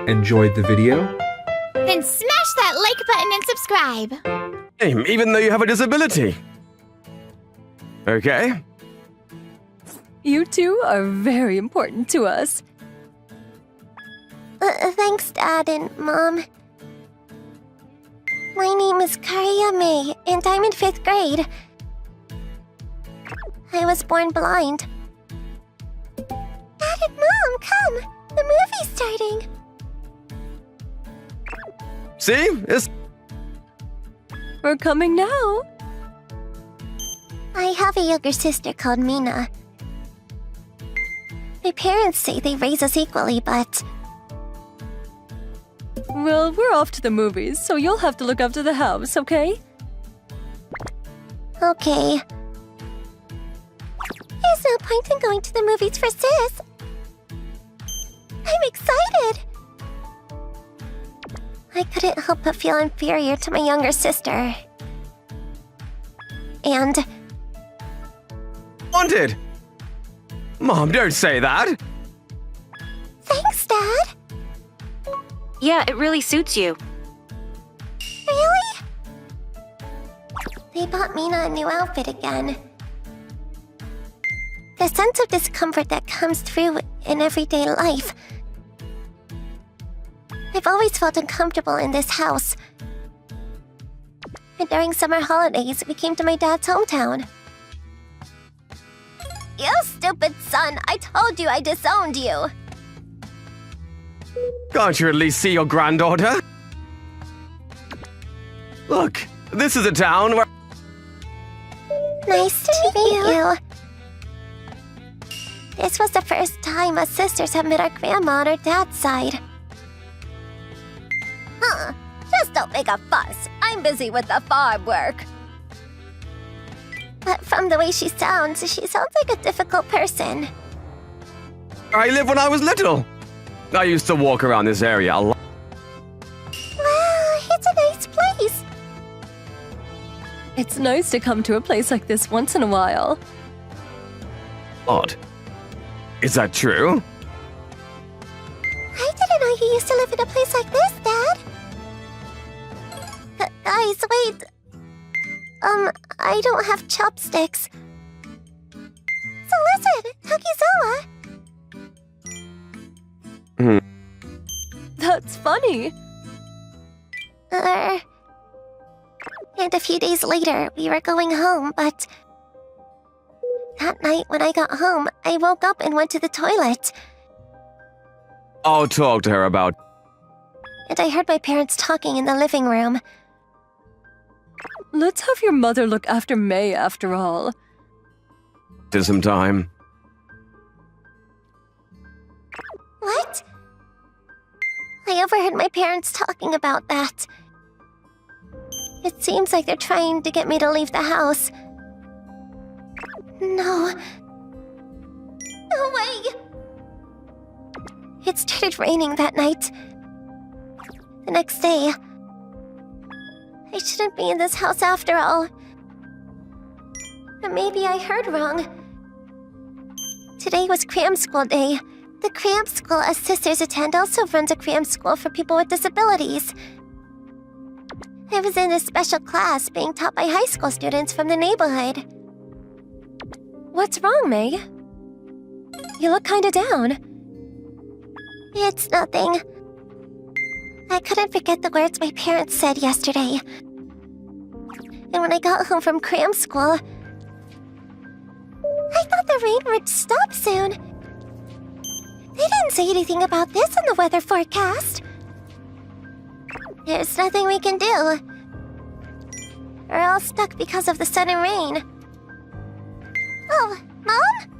enjoyed the video, then smash that like button and subscribe. Even though you have a disability. Okay? You two are very important to us. Thanks, Dad and Mom. My name is Karia May, and I'm in 5th grade. I was born blind. Dad and Mom, come! The movie's starting! See? It's... We're coming now. I have a younger sister called Mina. My parents say they raise us equally, but... Well, we're off to the movies, so you'll have to look after the house, okay? Okay. There's no point in going to the movies for sis. I'm excited! I couldn't help but feel inferior to my younger sister. And... Wanted! Mom, don't say that! Thanks, Dad! Yeah, it really suits you. Really? They bought Mina a new outfit again. The sense of discomfort that comes through in everyday life. I've always felt uncomfortable in this house. And during summer holidays, we came to my dad's hometown. You stupid son! I told you I disowned you! Can't you at least see your granddaughter? Look, this is a town where... Nice to meet you. This was the first time us sisters have met our grandma on her dad's side. Huh. Just don't make a fuss. I'm busy with the farm work. But from the way she sounds like a difficult person. I lived when I was little. I used to walk around this area a lot. Well, it's a nice place. It's nice to come to a place like this once in a while. Odd. Is that true? I didn't know you used to live in a place like this, Dad. Guys, wait. I don't have chopsticks. So listen, Takizawa. That's funny. And a few days later, we were going home, but... That night when I got home, I woke up and went to the toilet. I'll talk to her about... And I heard my parents talking in the living room. Let's have your mother look after May, after all. To some time. What? I overheard my parents talking about that. It seems like they're trying to get me to leave the house. No. No way! It started raining that night. The next day... I shouldn't be in this house after all. But maybe I heard wrong. Today was cram school day. The cram school us sisters attend also runs a cram school for people with disabilities. I was in a special class being taught by high school students from the neighborhood. What's wrong, May? You look kinda down. It's nothing. I couldn't forget the words my parents said yesterday. And when I got home from cram school, I thought the rain would stop soon. They didn't say anything about this in the weather forecast. There's nothing we can do. We're all stuck because of the sudden rain. Oh, Mom?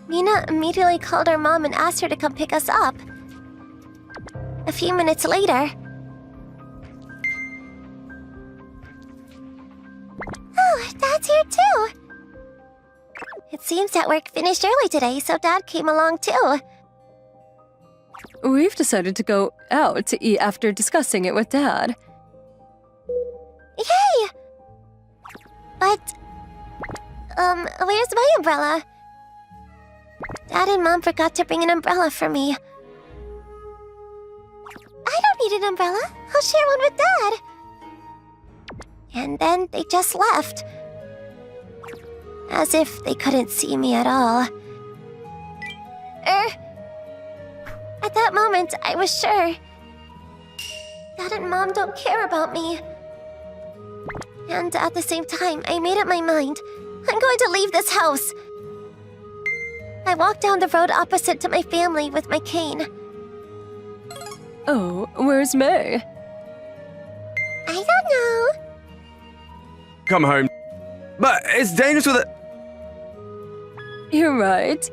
Mina immediately called her mom and asked her to come pick us up. A few minutes later... Oh, Dad's here too! It seems that work finished early today, so Dad came along too. We've decided to go out to eat after discussing it with Dad. Yay! But... where's my umbrella? Dad and Mom forgot to bring an umbrella for me. need an umbrella. I'll share one with Dad. And then they just left. As if they couldn't see me at all. At that moment, I was sure. Dad and Mom don't care about me. And at the same time, I made up my mind. I'm going to leave this house. I walked down the road opposite to my family with my cane. Oh, where's May? I don't know. Come home. But it's dangerous with it. You're right.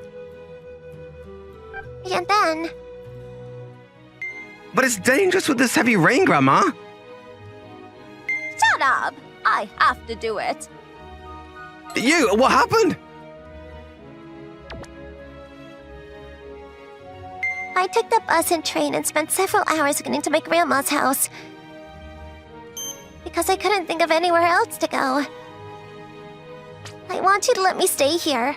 And then... But it's dangerous with this heavy rain, Grandma. Shut up! I have to do it. What happened? I took the bus and train and spent several hours getting to my grandma's house. Because I couldn't think of anywhere else to go. I want you to let me stay here.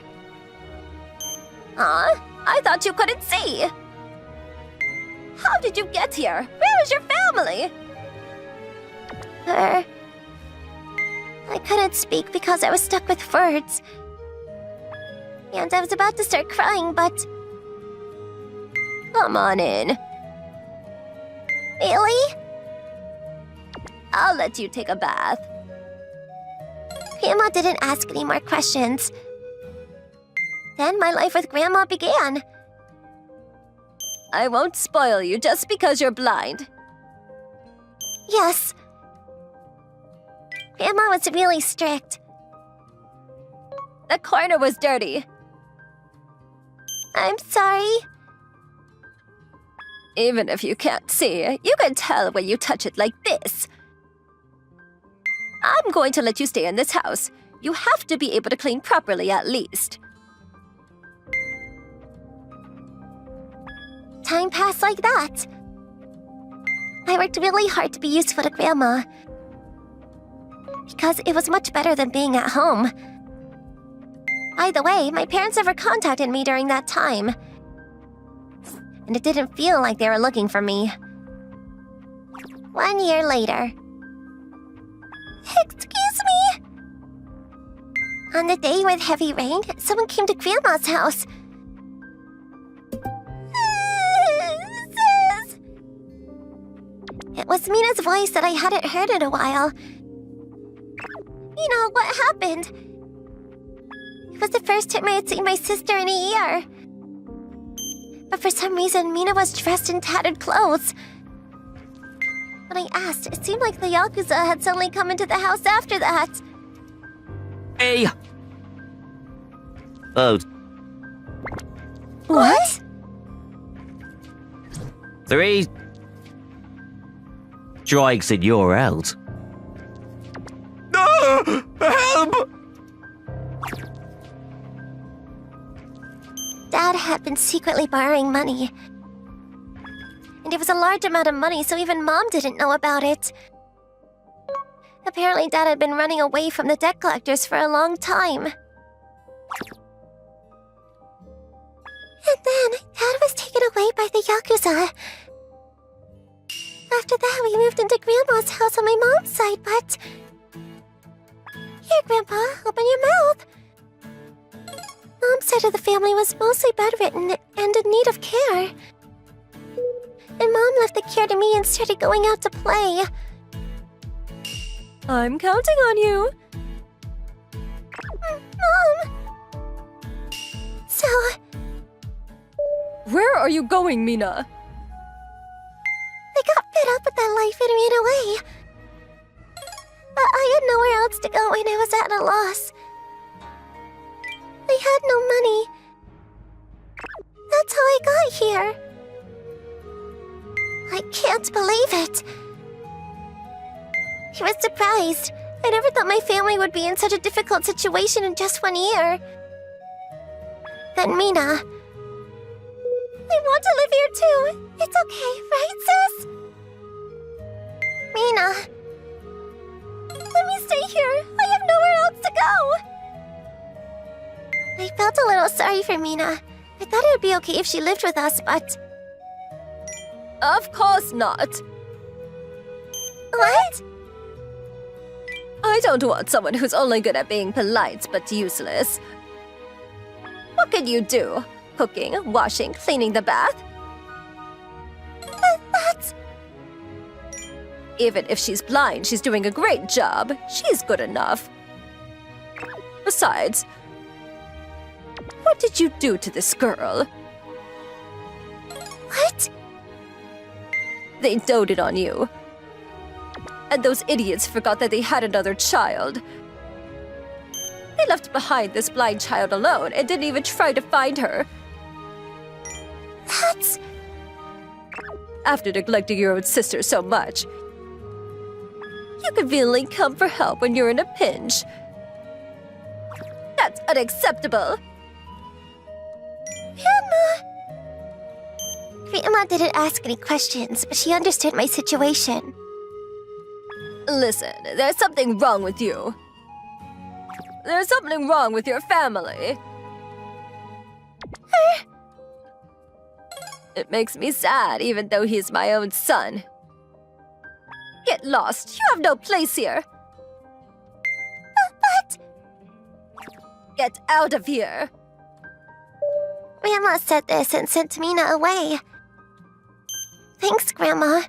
I thought you couldn't see. How did you get here? Where is your family? I couldn't speak because I was stuck with words. And I was about to start crying, but... Come on in. Really? I'll let you take a bath. Grandma didn't ask any more questions. Then my life with Grandma began. I won't spoil you just because you're blind. Yes. Grandma was really strict. The corner was dirty. I'm sorry. Even if you can't see, you can tell when you touch it like this. I'm going to let you stay in this house. You have to be able to clean properly at least. Time passed like that. I worked really hard to be useful to Grandma. Because it was much better than being at home. By the way, my parents never contacted me during that time. And it didn't feel like they were looking for me. 1 year later. Excuse me? On the day with heavy rain, someone came to Grandma's house. Sis. It was Mina's voice that I hadn't heard in a while. Mina, what happened? It was the first time I had seen my sister in a year. But for some reason, Mina was dressed in tattered clothes. When I asked, it seemed like the Yakuza had suddenly come into the house after that. Hey! Oh, What? 3 strikes and you're out. No! Help! Dad had been secretly borrowing money. And it was a large amount of money, so even Mom didn't know about it. Apparently, Dad had been running away from the debt collectors for a long time. And then, Dad was taken away by the Yakuza. After that, we moved into Grandma's house on my mom's side, but... Here, Grandpa, open your mouth. Mom's side of the family was mostly bedridden and in need of care. And Mom left the care to me and started going out to play. I'm counting on you. Mom! So... Where are you going, Mina? I got fed up with that life and ran away. But I had nowhere else to go and I was at a loss. I had no money. That's how I got here. I can't believe it. I was surprised. I never thought my family would be in such a difficult situation in just 1 year. Then Mina. I want to live here too. It's okay, right, sis? Mina. Let me stay here. I have nowhere else to go. I felt a little sorry for Mina. I thought it would be okay if she lived with us, but... Of course not. What? I don't want someone who's only good at being polite but useless. What can you do? Cooking, washing, cleaning the bath? That's... Even if she's blind, she's doing a great job. She's good enough. Besides, what did you do to this girl? What? They doted on you. And those idiots forgot that they had another child. They left behind this blind child alone and didn't even try to find her. That's... After neglecting your own sister so much, you conveniently come for help when you're in a pinch. That's unacceptable. Grandma didn't ask any questions, but she understood my situation. Listen, there's something wrong with you. There's something wrong with your family. It makes me sad, even though he's my own son. Get lost. You have no place here. But... Get out of here. Grandma said this and sent Mina away. Thanks, Grandma.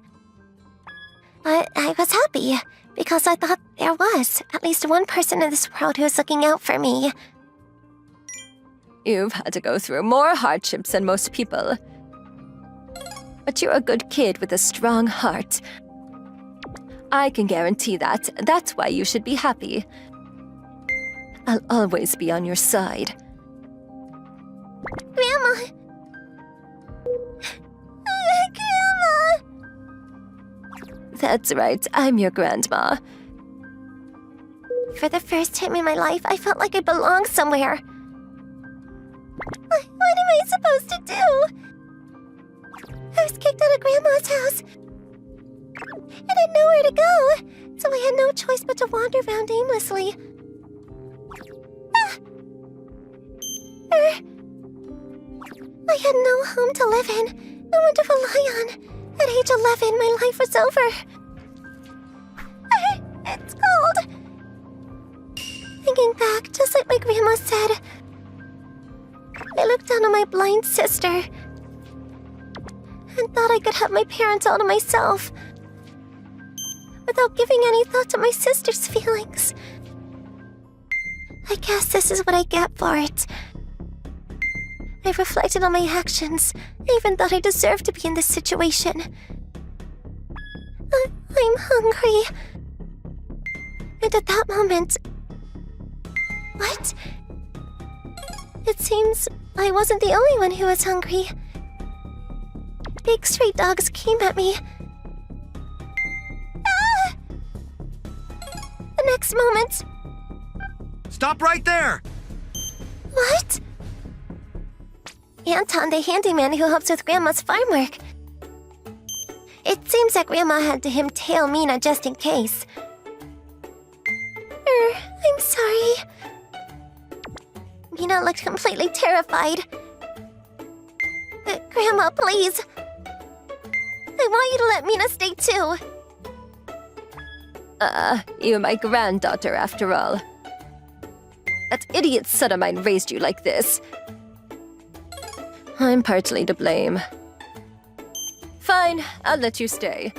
But I was happy, because I thought there was at least one person in this world who was looking out for me. You've had to go through more hardships than most people. But you're a good kid with a strong heart. I can guarantee that. That's why you should be happy. I'll always be on your side. Grandma! Grandma! That's right, I'm your grandma. For the first time in my life, I felt like I belonged somewhere. What am I supposed to do? I was kicked out of Grandma's house. And I had nowhere to go, so I had no choice but to wander around aimlessly. I had no home to live in, no one to rely on. At age 11, my life was over. It's cold. Thinking back, just like my grandma said, I looked down on my blind sister and thought I could have my parents all to myself without giving any thought to my sister's feelings. I guess this is what I get for it. I reflected on my actions. I even thought I deserved to be in this situation. I'm hungry. And at that moment... What? It seems I wasn't the only one who was hungry. Big stray dogs came at me. Ah! The next moment... Stop right there! What? Anton, the handyman who helps with Grandma's farm work. It seems that Grandma had to him tail Mina just in case. I'm sorry. Mina looked completely terrified. Grandma, please. I want you to let Mina stay too. You're my granddaughter after all. That idiot son of mine raised you like this. I'm partly to blame. Fine, I'll let you stay.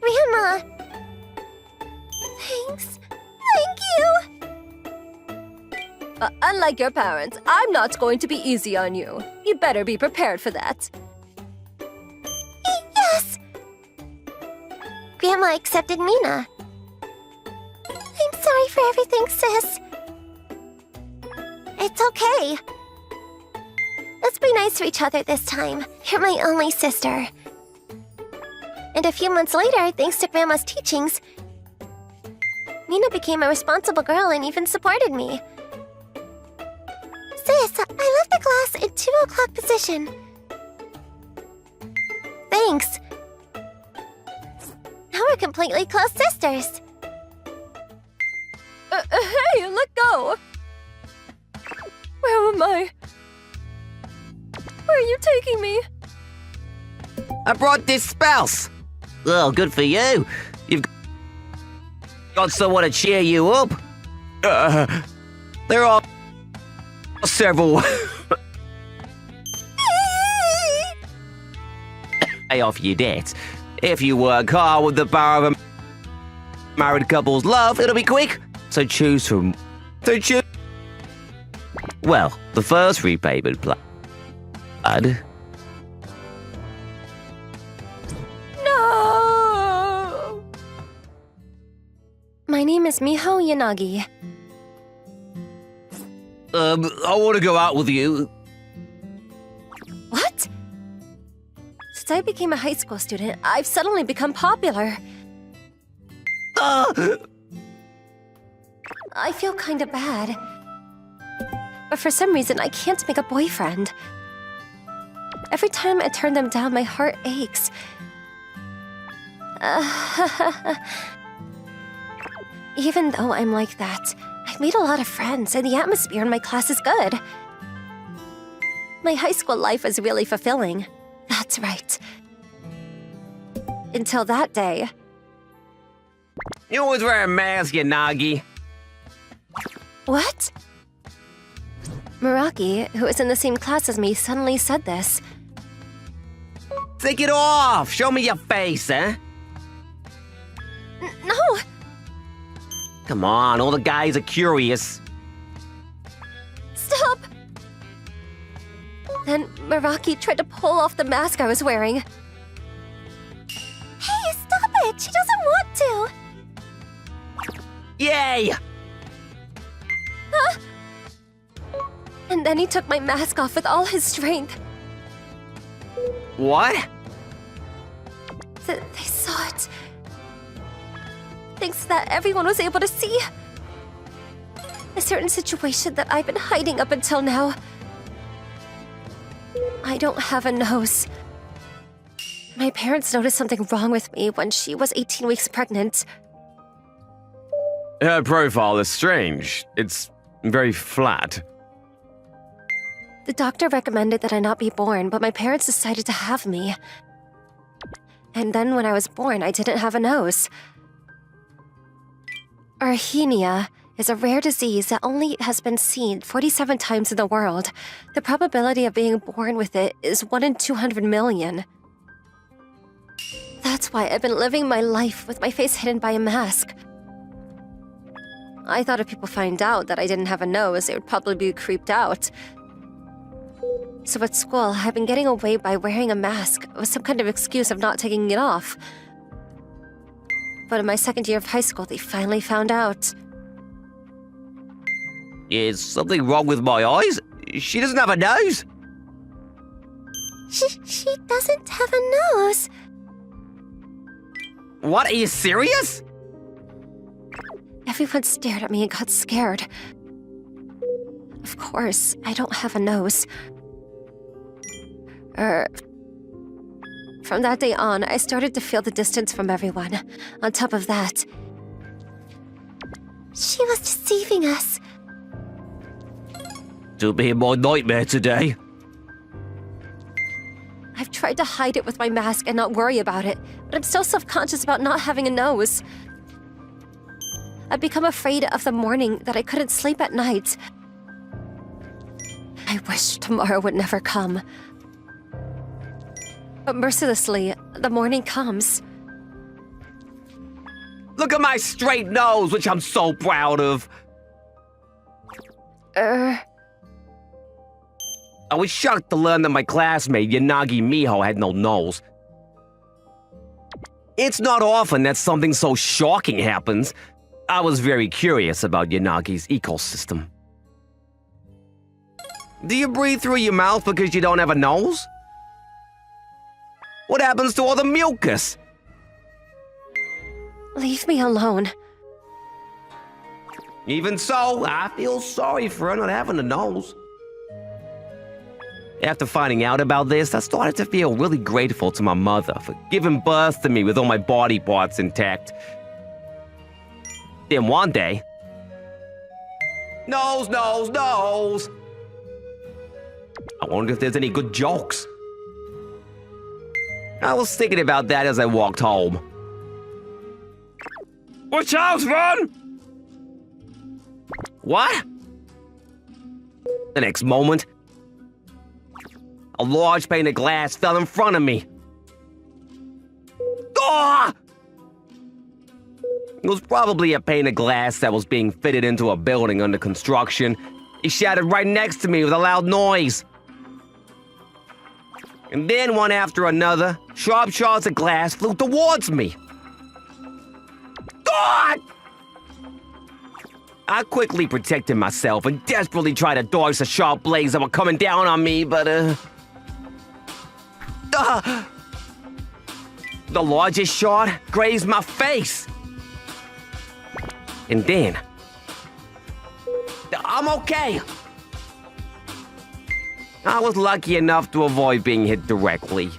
Grandma! Thanks. Thank you! Unlike your parents, I'm not going to be easy on you. You better be prepared for that. Yes! Grandma accepted Mina. I'm sorry for everything, sis. It's okay. Let's be nice to each other this time. You're my only sister. And a few months later, thanks to Grandma's teachings, Mina became a responsible girl and even supported me. Sis, I left the class in 2 o'clock position. Thanks. Now we're completely close sisters. Hey, let go! Where am I? Where are you taking me? I brought this spouse. Oh, good for you. You've got someone to cheer you up. There are several. Pay off your debts. If you work hard with the power of a married couple's love, it'll be quick. So choose from. Well, the first repayment plan. No! My name is Miho Yanagi. I want to go out with you. What? Since I became a high school student, I've suddenly become popular. I feel kinda bad. But for some reason, I can't make a boyfriend. Every time I turn them down, my heart aches. Even though I'm like that, I've made a lot of friends, and the atmosphere in my class is good. My high school life was really fulfilling. That's right. Until that day. You always wear a mask, Yanagi. What? Meraki, who is in the same class as me, suddenly said this. Take it off! Show me your face, huh? No! Come on, all the guys are curious. Stop! Then Meraki tried to pull off the mask I was wearing. Hey, stop it! She doesn't want to! Yay! Huh? And then he took my mask off with all his strength. What? They saw it. Thanks to that, everyone was able to see a certain situation that I've been hiding up until now. I don't have a nose. My parents noticed something wrong with me when she was 18 weeks pregnant. Her profile is strange. It's very flat. The doctor recommended that I not be born, but my parents decided to have me. And then when I was born, I didn't have a nose. Arrhythmia is a rare disease that only has been seen 47 times in the world. The probability of being born with it is 1 in 200 million. That's why I've been living my life with my face hidden by a mask. I thought if people find out that I didn't have a nose, they would probably be creeped out. So at school, I've been getting away by wearing a mask with some kind of excuse of not taking it off. But in my second year of high school, they finally found out. Is something wrong with my eyes? She doesn't have a nose. She doesn't have a nose. What? Are you serious? Everyone stared at me and got scared. Of course, I don't have a nose. From that day on, I started to feel the distance from everyone. On top of that, She was deceiving us. To be my nightmare today. I've tried to hide it with my mask and not worry about it, but I'm still self-conscious about not having a nose. I've become afraid of the morning that I couldn't sleep at night. I wish tomorrow would never come. But mercilessly, the morning comes. Look at my straight nose, which I'm so proud of. I was shocked to learn that my classmate, Yanagi Miho, had no nose. It's not often that something so shocking happens. I was very curious about Yanagi's ecosystem. Do you breathe through your mouth because you don't have a nose? What happens to all the mucus? Leave me alone. Even so, I feel sorry for her not having a nose. After finding out about this, I started to feel really grateful to my mother for giving birth to me with all my body parts intact. Then one day... Nose, nose, nose! I wonder if there's any good jokes. I was thinking about that as I walked home. Watch out, Ron! What? The next moment, a large pane of glass fell in front of me. Ah! It was probably a pane of glass that was being fitted into a building under construction. It shattered right next to me with a loud noise. And then, one after another, sharp shards of glass flew towards me. Ah! I quickly protected myself and desperately tried to dodge the sharp blades that were coming down on me, but, the largest shard grazed my face. And then, I'm okay. I was lucky enough to avoid being hit directly.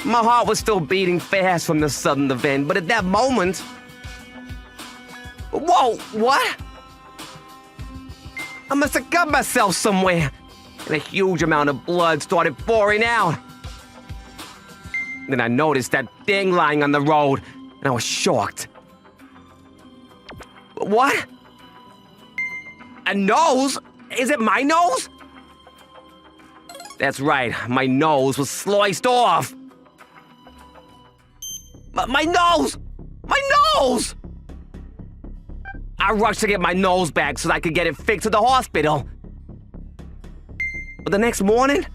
My heart was still beating fast from the sudden event, but at that moment... Whoa, what? I must have cut myself somewhere, and a huge amount of blood started pouring out. Then I noticed that thing lying on the road, and I was shocked. What? A nose? Is it my nose? That's right, my nose was sliced off. My nose! My nose! I rushed to get my nose back so that I could get it fixed at the hospital. But the next morning...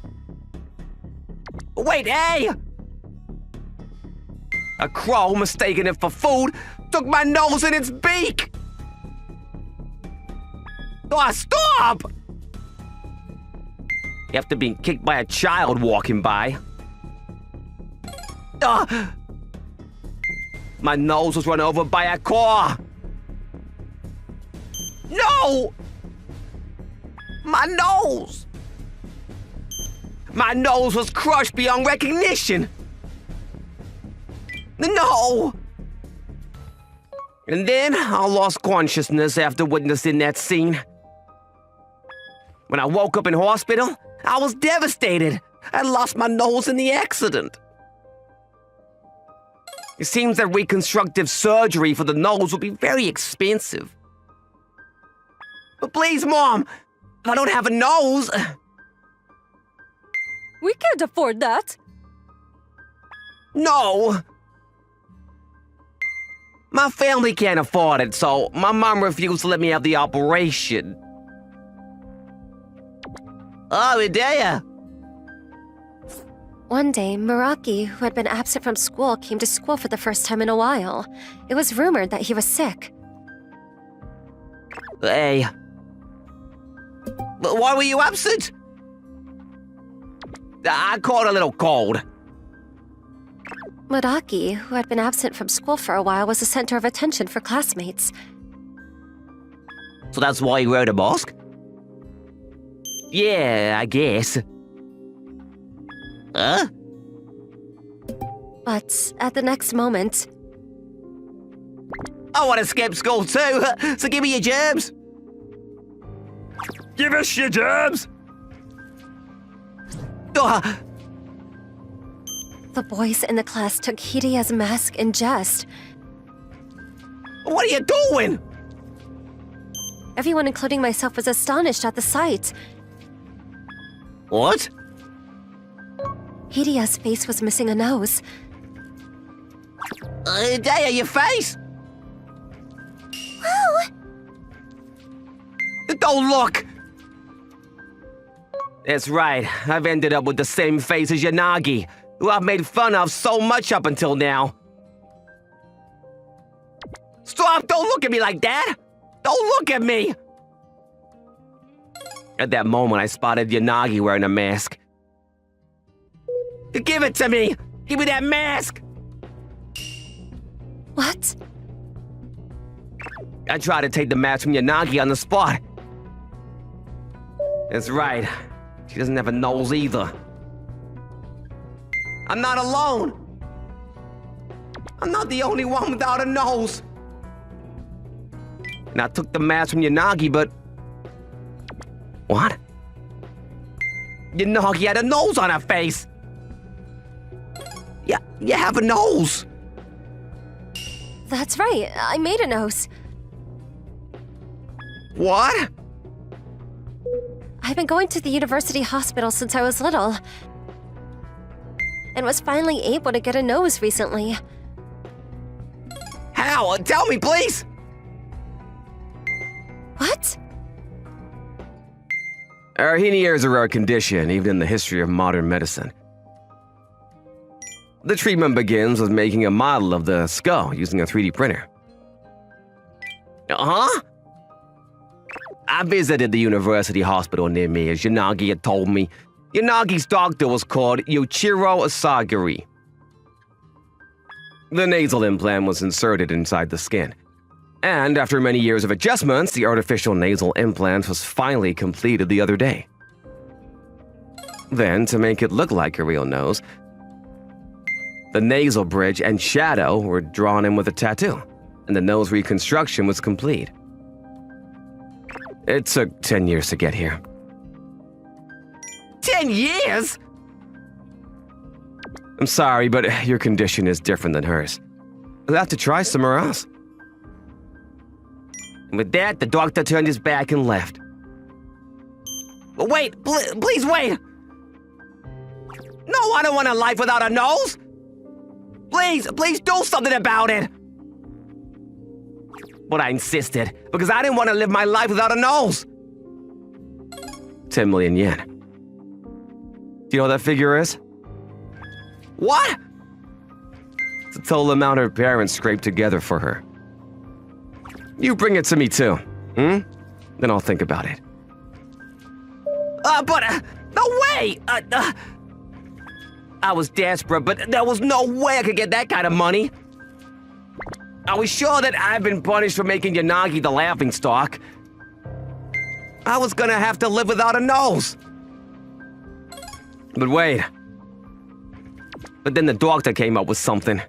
Wait, hey! A crow, mistaking it for food, took my nose in its beak! Oh, stop! After being kicked by a child walking by. My nose was run over by a car. No! My nose! My nose was crushed beyond recognition. No! And then I lost consciousness after witnessing that scene. When I woke up in hospital, I was devastated. I lost my nose in the accident. It seems that reconstructive surgery for the nose will be very expensive. But please, Mom, I don't have a nose. We can't afford that. No. My family can't afford it, so my mom refused to let me have the operation. Oh, Hidea. One day, Muraki, who had been absent from school, came to school for the first time in a while. It was rumored that he was sick. Hey. But why were you absent? I caught a little cold. Muraki, who had been absent from school for a while, was the center of attention for classmates. So that's why you wrote a mask? Yeah, I guess. Huh? But at the next moment... I want to skip school too, so give me your germs. Give us your germs! The boys in the class took Hidea's mask in jest. What are you doing? Everyone, including myself, was astonished at the sight. What? Hidea's face was missing a nose. Hidea, your face? Oh! Don't look! That's right, I've ended up with the same face as Yanagi, who I've made fun of so much up until now. Stop! Don't look at me like that! Don't look at me! At that moment, I spotted Yanagi wearing a mask. Give it to me! Give me that mask! What? I tried to take the mask from Yanagi on the spot. That's right. She doesn't have a nose either. I'm not alone! I'm not the only one without a nose! And I took the mask from Yanagi, but... What? Yanagi had a nose on her face. Yeah, you have a nose. That's right, I made a nose. What? I've been going to the university hospital since I was little. And was finally able to get a nose recently. How? Tell me, please. What? Hernia is a rare condition, even in the history of modern medicine. The treatment begins with making a model of the skull using a 3D printer. Huh? I visited the university hospital near me, as Yanagi had told me. Yanagi's doctor was called Yoichiro Asagiri. The nasal implant was inserted inside the skin. And after many years of adjustments, the artificial nasal implant was finally completed the other day. Then, to make it look like a real nose, the nasal bridge and shadow were drawn in with a tattoo, and the nose reconstruction was complete. It took 10 years to get here. 10 years? I'm sorry, but your condition is different than hers. You'll have to try somewhere else. And with that, the doctor turned his back and left. But wait, please wait! No, I don't want a life without a nose! Please do something about it! But I insisted, because I didn't want to live my life without a nose! 10 million yen. Do you know what that figure is? What? It's the total amount her parents scraped together for her. You bring it to me too, Then I'll think about it. No way! I was desperate, but there was no way I could get that kind of money. I was sure that I've been punished for making Yanagi the laughingstock. I was gonna have to live without a nose. But wait. But then the doctor came up with something.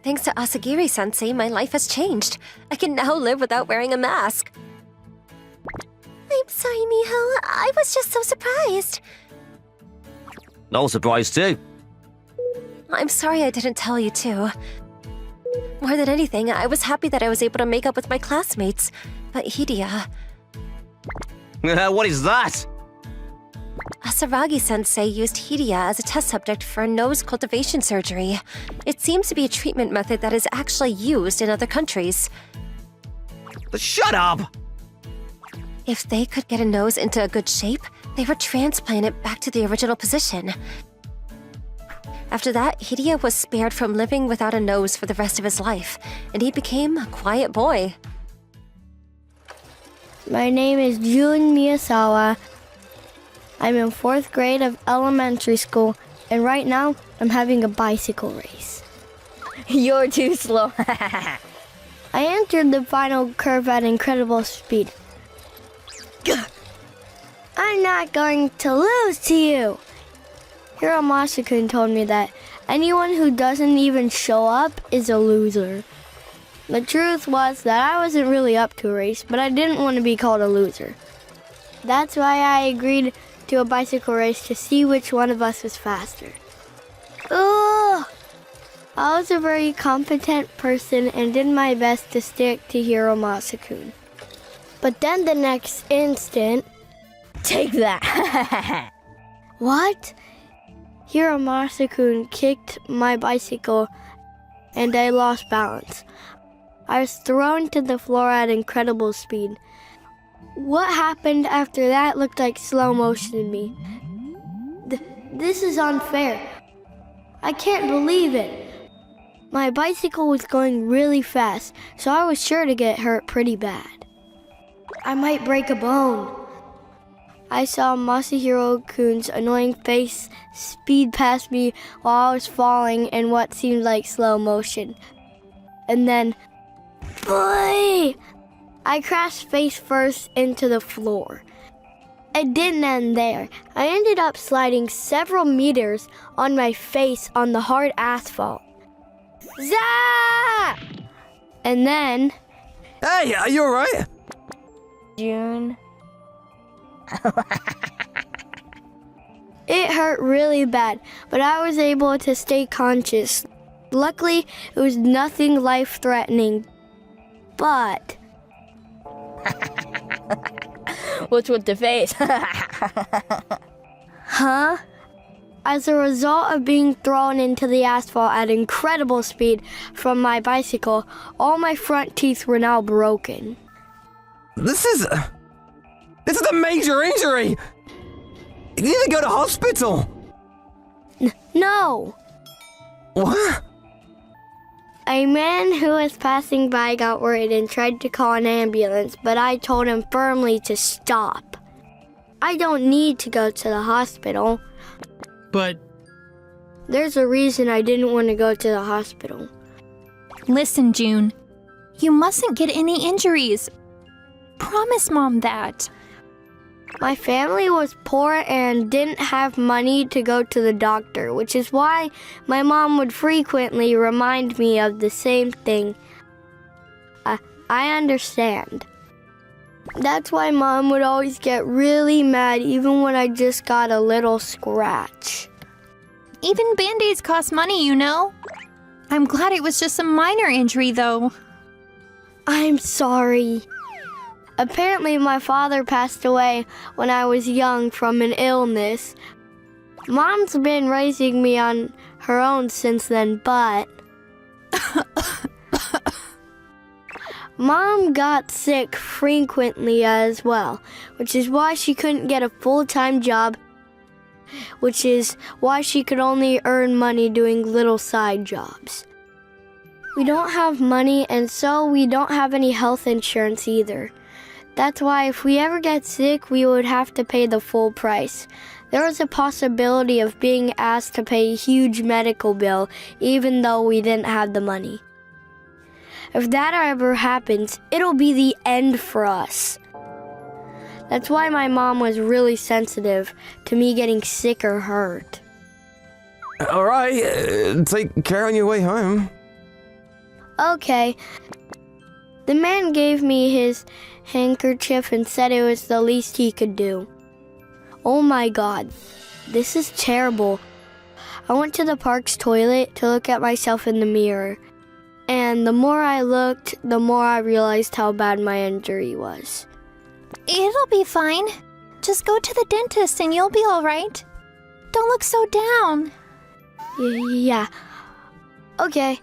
Thanks to Asagiri-sensei, my life has changed. I can now live without wearing a mask. I'm sorry, Miho. I was just so surprised. No surprise too. I'm sorry I didn't tell you too. More than anything, I was happy that I was able to make up with my classmates. But Hidia... What is that? Asaragi-sensei used Hidia as a test subject for a nose cultivation surgery. It seems to be a treatment method that is actually used in other countries. Shut up! If they could get a nose into a good shape, they would transplant it back to the original position. After that, Hidia was spared from living without a nose for the rest of his life, and he became a quiet boy. My name is Jun Miyazawa. I'm in 4th grade of elementary school, and right now, I'm having a bicycle race. You're too slow. I entered the final curve at incredible speed. I'm not going to lose to you! Hiromasa-kun told me that anyone who doesn't even show up is a loser. The truth was that I wasn't really up to a race, but I didn't want to be called a loser. That's why I agreed to a bicycle race to see which one of us was faster. Ugh! I was a very competent person and did my best to stick to Hiromasa-kun. But then the next instant... Take that. What? Hiromasa-kun kicked my bicycle and I lost balance. I was thrown to the floor at incredible speed. What happened after that looked like slow motion to me. This is unfair. I can't believe it. My bicycle was going really fast, so I was sure to get hurt pretty bad. I might break a bone. I saw Masahiro-kun's annoying face speed past me while I was falling in what seemed like slow motion. And then, boy! I crashed face first into the floor. It didn't end there. I ended up sliding several meters on my face on the hard asphalt. Zah! And then... Hey, are you alright? June. It hurt really bad, but I was able to stay conscious. Luckily, it was nothing life-threatening. But... What's with the face? Huh? As a result of being thrown into the asphalt at incredible speed from my bicycle, all my front teeth were now broken. This is a major injury! You need to go to hospital! No! What? A man who was passing by got worried and tried to call an ambulance, but I told him firmly to stop. I don't need to go to the hospital. But There's a reason I didn't want to go to the hospital. Listen, June. You mustn't get any injuries. Promise Mom that. My family was poor and didn't have money to go to the doctor, which is why my mom would frequently remind me of the same thing. I understand. That's why Mom would always get really mad even when I just got a little scratch. Even Band-Aids cost money, you know. I'm glad it was just a minor injury, though. I'm sorry. Apparently, my father passed away when I was young from an illness. Mom's been raising me on her own since then, but... Mom got sick frequently as well, which is why she couldn't get a full-time job, which is why she could only earn money doing little side jobs. We don't have money, and so we don't have any health insurance either. That's why if we ever get sick, we would have to pay the full price. There was a possibility of being asked to pay a huge medical bill, even though we didn't have the money. If that ever happens, it'll be the end for us. That's why my mom was really sensitive to me getting sick or hurt. All right, take care on your way home. Okay. The man gave me his handkerchief and said it was the least he could do. Oh my God, this is terrible. I went to the park's toilet to look at myself in the mirror. And the more I looked, the more I realized how bad my injury was. It'll be fine. Just go to the dentist and you'll be all right. Don't look so down. Yeah. Okay.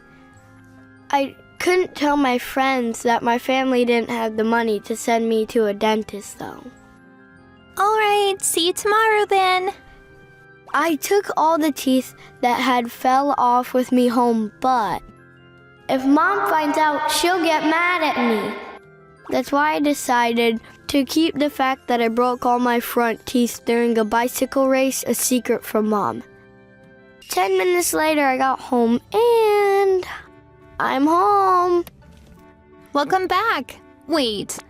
I couldn't tell my friends that my family didn't have the money to send me to a dentist, though. All right, see you tomorrow then. I took all the teeth that had fell off with me home, but if Mom finds out, she'll get mad at me. That's why I decided to keep the fact that I broke all my front teeth during a bicycle race a secret from Mom. 10 minutes later, I got home, and I'm home. Welcome back. Wait,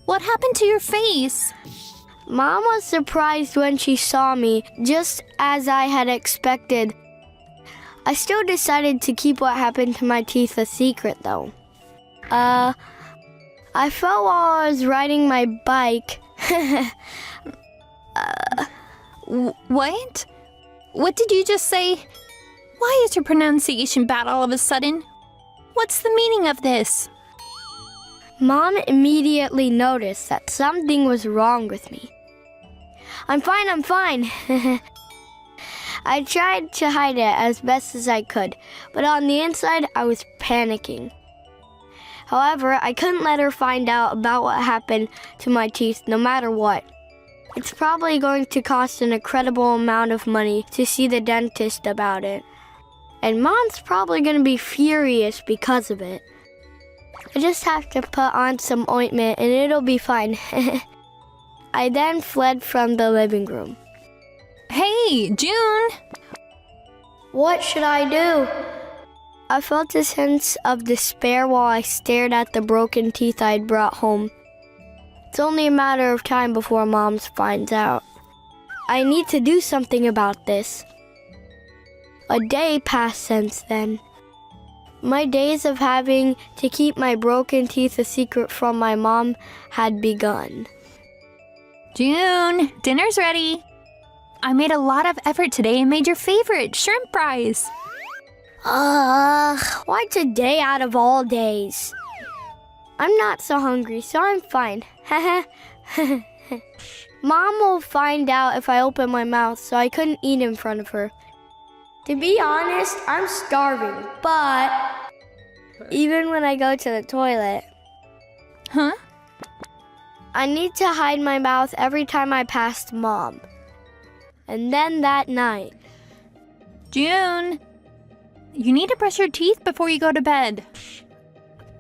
what happened to your face? Mom was surprised when she saw me, just as I had expected. I still decided to keep what happened to my teeth a secret, though. I fell while I was riding my bike. What? What did you just say? Why is your pronunciation bad all of a sudden? What's the meaning of this? Mom immediately noticed that something was wrong with me. I'm fine. I tried to hide it as best as I could, but on the inside, I was panicking. However, I couldn't let her find out about what happened to my teeth no matter what. It's probably going to cost an incredible amount of money to see the dentist about it. And Mom's probably going to be furious because of it. I just have to put on some ointment and it'll be fine. I then fled from the living room. Hey, June! What should I do? I felt a sense of despair while I stared at the broken teeth I'd brought home. It's only a matter of time before Mom finds out. I need to do something about this. A day passed since then. My days of having to keep my broken teeth a secret from my mom had begun. June, dinner's ready. I made a lot of effort today and made your favorite, shrimp fries. Why today out of all days? I'm not so hungry, so I'm fine. Mom will find out if I open my mouth, so I couldn't eat in front of her. To be honest, I'm starving, but even when I go to the toilet, Huh? I need to hide my mouth every time I pass Mom. And then that night, June, you need to brush your teeth before you go to bed.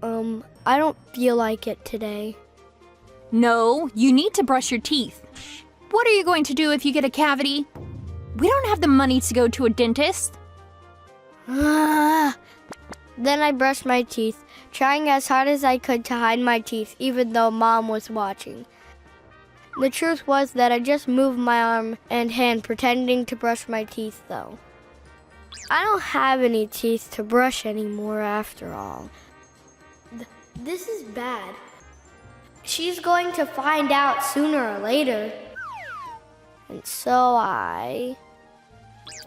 I don't feel like it today. No, you need to brush your teeth. What are you going to do if you get a cavity? We don't have the money to go to a dentist. Then I brushed my teeth, trying as hard as I could to hide my teeth, even though Mom was watching. The truth was that I just moved my arm and hand pretending to brush my teeth, though. I don't have any teeth to brush anymore after all. This is bad. She's going to find out sooner or later. And so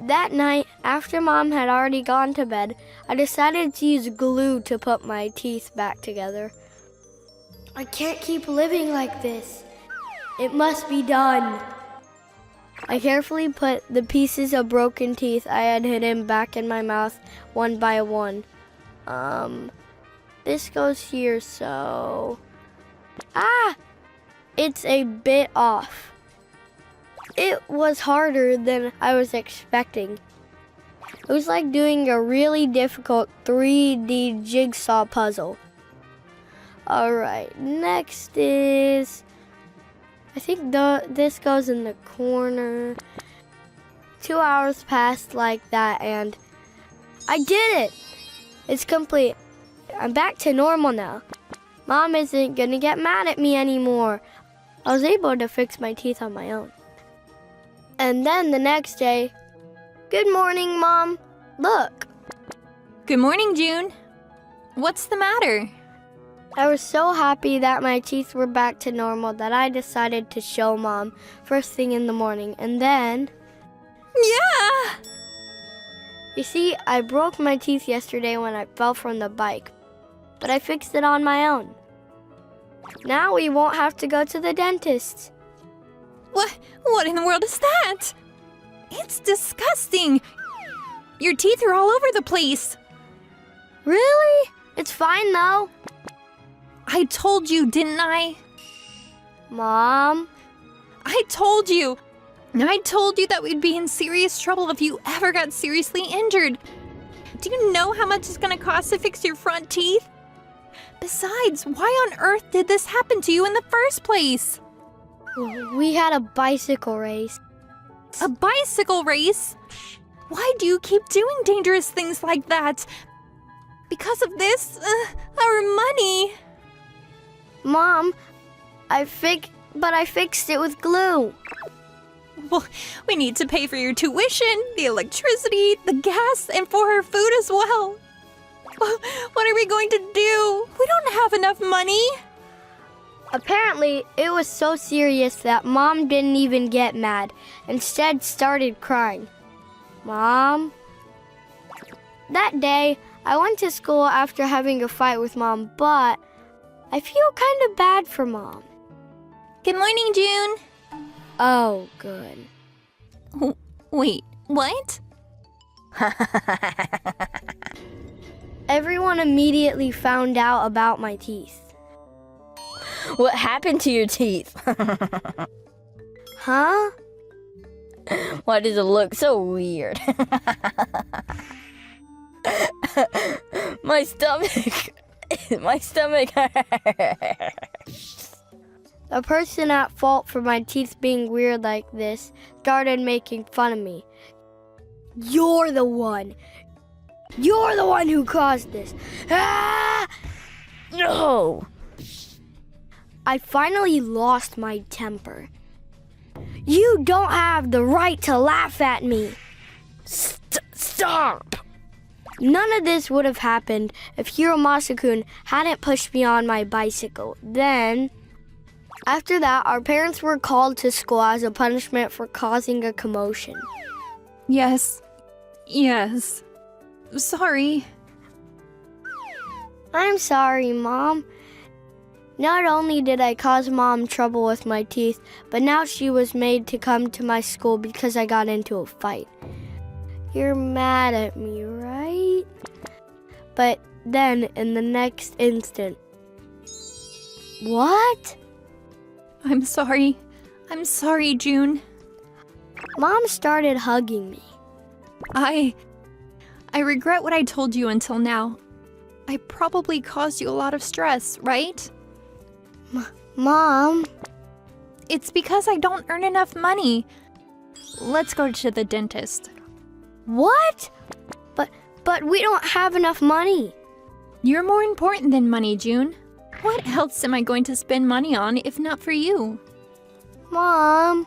That night, after Mom had already gone to bed, I decided to use glue to put my teeth back together. I can't keep living like this. It must be done. I carefully put the pieces of broken teeth I had hidden back in my mouth one by one. This goes here, so... It's a bit off. It was harder than I was expecting. It was like doing a really difficult 3D jigsaw puzzle. Alright, next is... I think this goes in the corner. 2 hours passed like that and I did it! It's complete. I'm back to normal now. Mom isn't gonna get mad at me anymore. I was able to fix my teeth on my own. And then the next day, good morning, Mom. Look. Good morning, June. What's the matter? I was so happy that my teeth were back to normal that I decided to show Mom first thing in the morning. And then... Yeah! You see, I broke my teeth yesterday when I fell from the bike. But I fixed it on my own. Now we won't have to go to the dentist. What in the world is that? It's disgusting. Your teeth are all over the place. Really? It's fine though. I told you, didn't I? Mom? I told you. I told you that we'd be in serious trouble if you ever got seriously injured. Do you know how much it's going to cost to fix your front teeth? Besides, why on earth did this happen to you in the first place? We had a bicycle race. A bicycle race? Why do you keep doing dangerous things like that? Because of this, our money. Mom, I fixed it with glue. Well, we need to pay for your tuition, the electricity, the gas, and for her food as well. What are we going to do? We don't have enough money. Apparently, it was so serious that Mom didn't even get mad. Instead, started crying. Mom? That day, I went to school after having a fight with Mom, but I feel kind of bad for Mom. Good morning, June. Oh, good. Wait, what? Everyone immediately found out about my teeth. What happened to your teeth? Huh? Why does it look so weird? My stomach. My stomach hurts. The person at fault for my teeth being weird like this started making fun of me. You're the one. You're the one who caused this. Ah! No. I finally lost my temper. You don't have the right to laugh at me. Stop. None of this would have happened if Hiromasa-kun hadn't pushed me on my bicycle. Then, After that, our parents were called to school as a punishment for causing a commotion. Yes. Yes. Sorry. I'm sorry, Mom. Not only did I cause Mom trouble with my teeth, but now she was made to come to my school because I got into a fight. You're mad at me, right? But then, in the next instant... What? I'm sorry. I'm sorry, June. Mom started hugging me. I regret what I told you until now. I probably caused you a lot of stress, right? Mom? It's because I don't earn enough money. Let's go to the dentist. What? But we don't have enough money. You're more important than money, June. What else am I going to spend money on if not for you? Mom.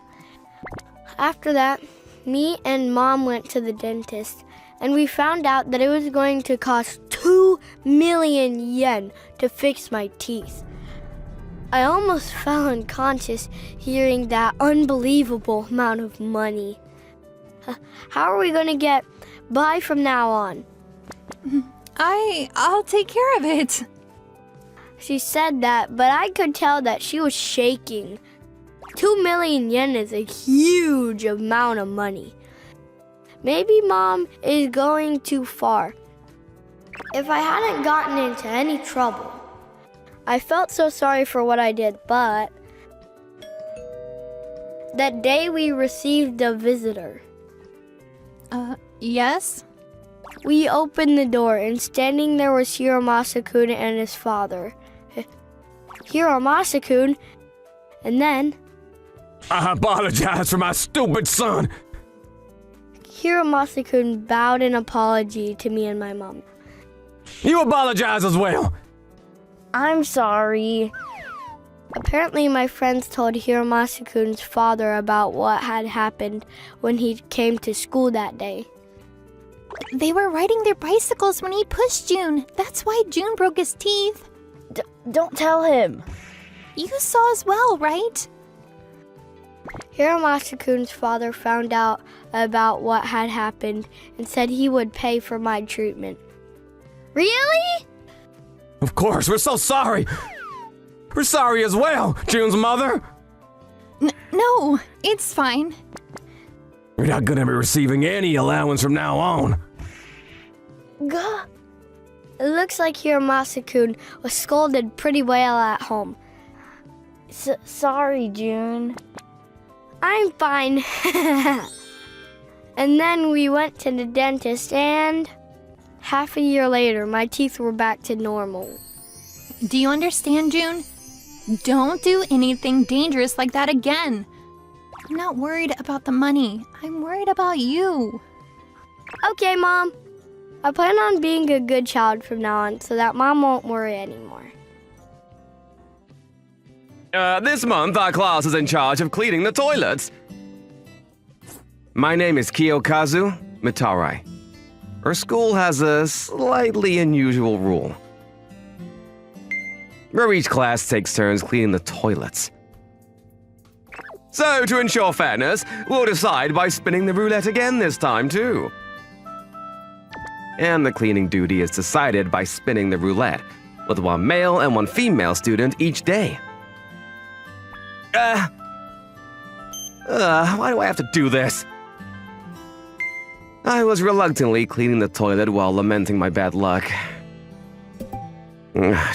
After that, me and Mom went to the dentist, and we found out that it was going to cost 2 million yen to fix my teeth. I almost fell unconscious hearing that unbelievable amount of money. How are we going to get by from now on? I'll take care of it. She said that, but I could tell that she was shaking. 2 million yen is a huge amount of money. Maybe Mom is going too far. If I hadn't gotten into any trouble, I felt so sorry for what I did, but that day we received a visitor. Yes? We opened the door, and standing there was Hiromasa-kun and his father. Hiromasa-kun, and then... I apologize for my stupid son. Hiromasa-kun bowed in apology to me and my mom. You apologize as well. I'm sorry. Apparently, my friends told Hiromasa-kun's father about what had happened when he came to school that day. They were riding their bicycles when he pushed June. That's why June broke his teeth. Don't tell him. You saw as well, right? Hiromasa-kun's father found out about what had happened and said he would pay for my treatment. Really? Of course, we're so sorry. We're sorry as well, June's mother. No, it's fine. You're not gonna be receiving any allowance from now on. Gah. It looks like Hiromasa-kun was scolded pretty well at home. Sorry, June. I'm fine. And then we went to the dentist, and half a year later, my teeth were back to normal. Do you understand, June? Don't do anything dangerous like that again. I'm not worried about the money. I'm worried about you. Okay, Mom. I plan on being a good child from now on so that Mom won't worry anymore. This month, our class is in charge of cleaning the toilets. My name is Kiyokazu Mitarai. Our school has a slightly unusual rule, where each class takes turns cleaning the toilets. So, to ensure fairness, we'll decide by spinning the roulette again this time, too. And the cleaning duty is decided by spinning the roulette, with one male and one female student each day. Why do I have to do this? I was reluctantly cleaning the toilet while lamenting my bad luck.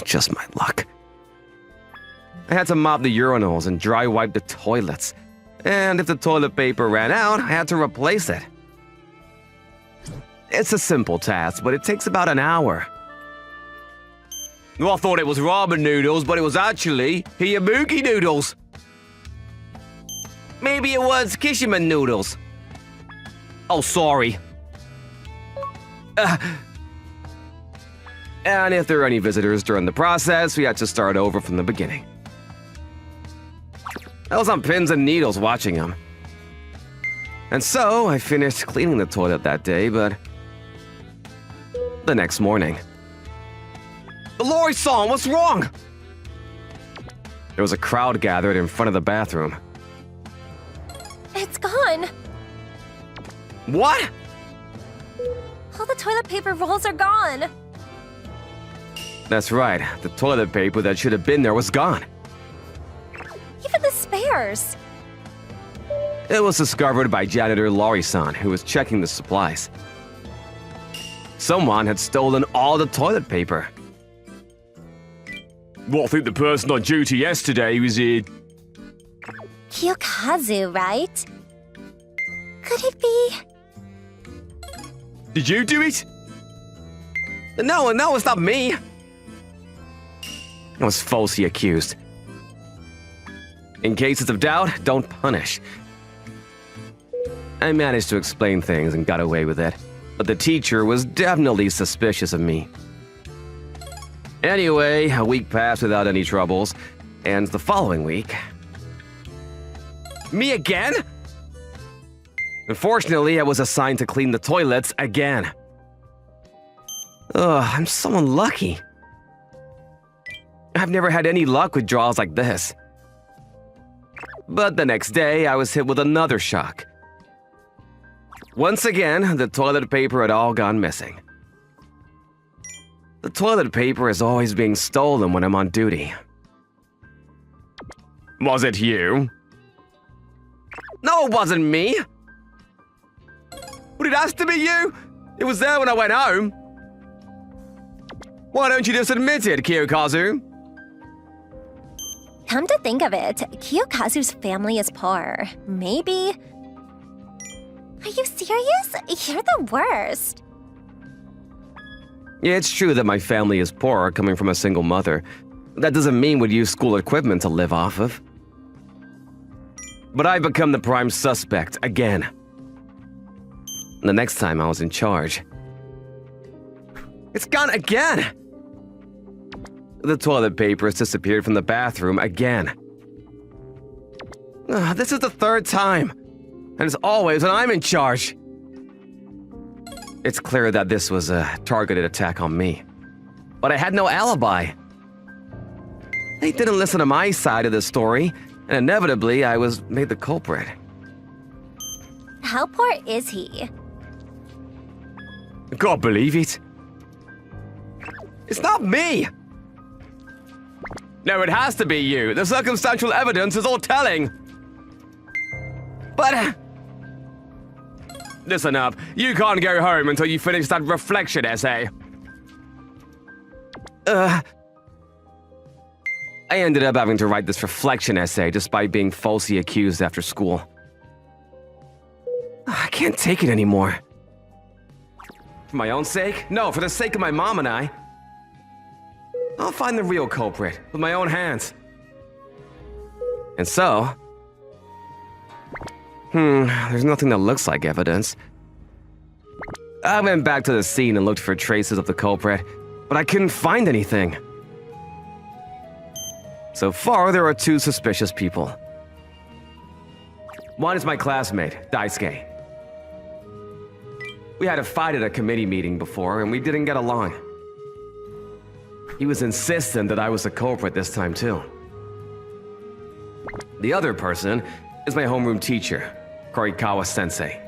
Just my luck. I had to mop the urinals and dry wipe the toilets. And if the toilet paper ran out, I had to replace it. It's a simple task, but it takes about an hour. Well, I thought it was ramen noodles, but it was actually hiyabuki noodles. Maybe it was kishimen noodles. Oh, sorry. And if there are any visitors during the process, we had to start over from the beginning. I was on pins and needles watching them. And so, I finished cleaning the toilet that day, but the next morning. Lori-san, what's wrong? There was a crowd gathered in front of the bathroom. It's gone. What? All the toilet paper rolls are gone. That's right. The toilet paper that should have been there was gone. Even the spares. It was discovered by janitor Laurie-san, who was checking the supplies. Someone had stolen all the toilet paper. Well, I think the person on duty yesterday was Kiyokazu, right? Could it be? Did you do it? No, it's not me. I was falsely accused. In cases of doubt, don't punish. I managed to explain things and got away with it, but the teacher was definitely suspicious of me. Anyway, a week passed without any troubles, and the following week... Me again? Unfortunately, I was assigned to clean the toilets again. Ugh, I'm so unlucky. I've never had any luck with draws like this. But the next day, I was hit with another shock. Once again, the toilet paper had all gone missing. The toilet paper is always being stolen when I'm on duty. Was it you? No, it wasn't me. But it has to be you. It was there when I went home. Why don't you just admit it, Kiyokazu? Come to think of it, Kiyokazu's family is poor. Maybe... Are you serious? You're the worst. Yeah, it's true that my family is poor, coming from a single mother. That doesn't mean we'd use school equipment to live off of. But I've become the prime suspect again. The next time I was in charge. It's gone again! The toilet paper has disappeared from the bathroom again. This is the third time, and it's always when I'm in charge. It's clear that this was a targeted attack on me, but I had no alibi. They didn't listen to my side of the story, and inevitably I was made the culprit. How poor is he? I can't believe it. It's not me! No, it has to be you. The circumstantial evidence is all telling. But... Listen up. You can't go home until you finish that reflection essay. I ended up having to write this reflection essay despite being falsely accused after school. I can't take it anymore. For my own sake? No, for the sake of my mom and I. I'll find the real culprit with my own hands. And so... there's nothing that looks like evidence. I went back to the scene and looked for traces of the culprit, but I couldn't find anything. So far, there are two suspicious people. One is my classmate, Daisuke. We had a fight at a committee meeting before, and we didn't get along. He was insistent that I was the culprit this time, too. The other person is my homeroom teacher, Korikawa-sensei.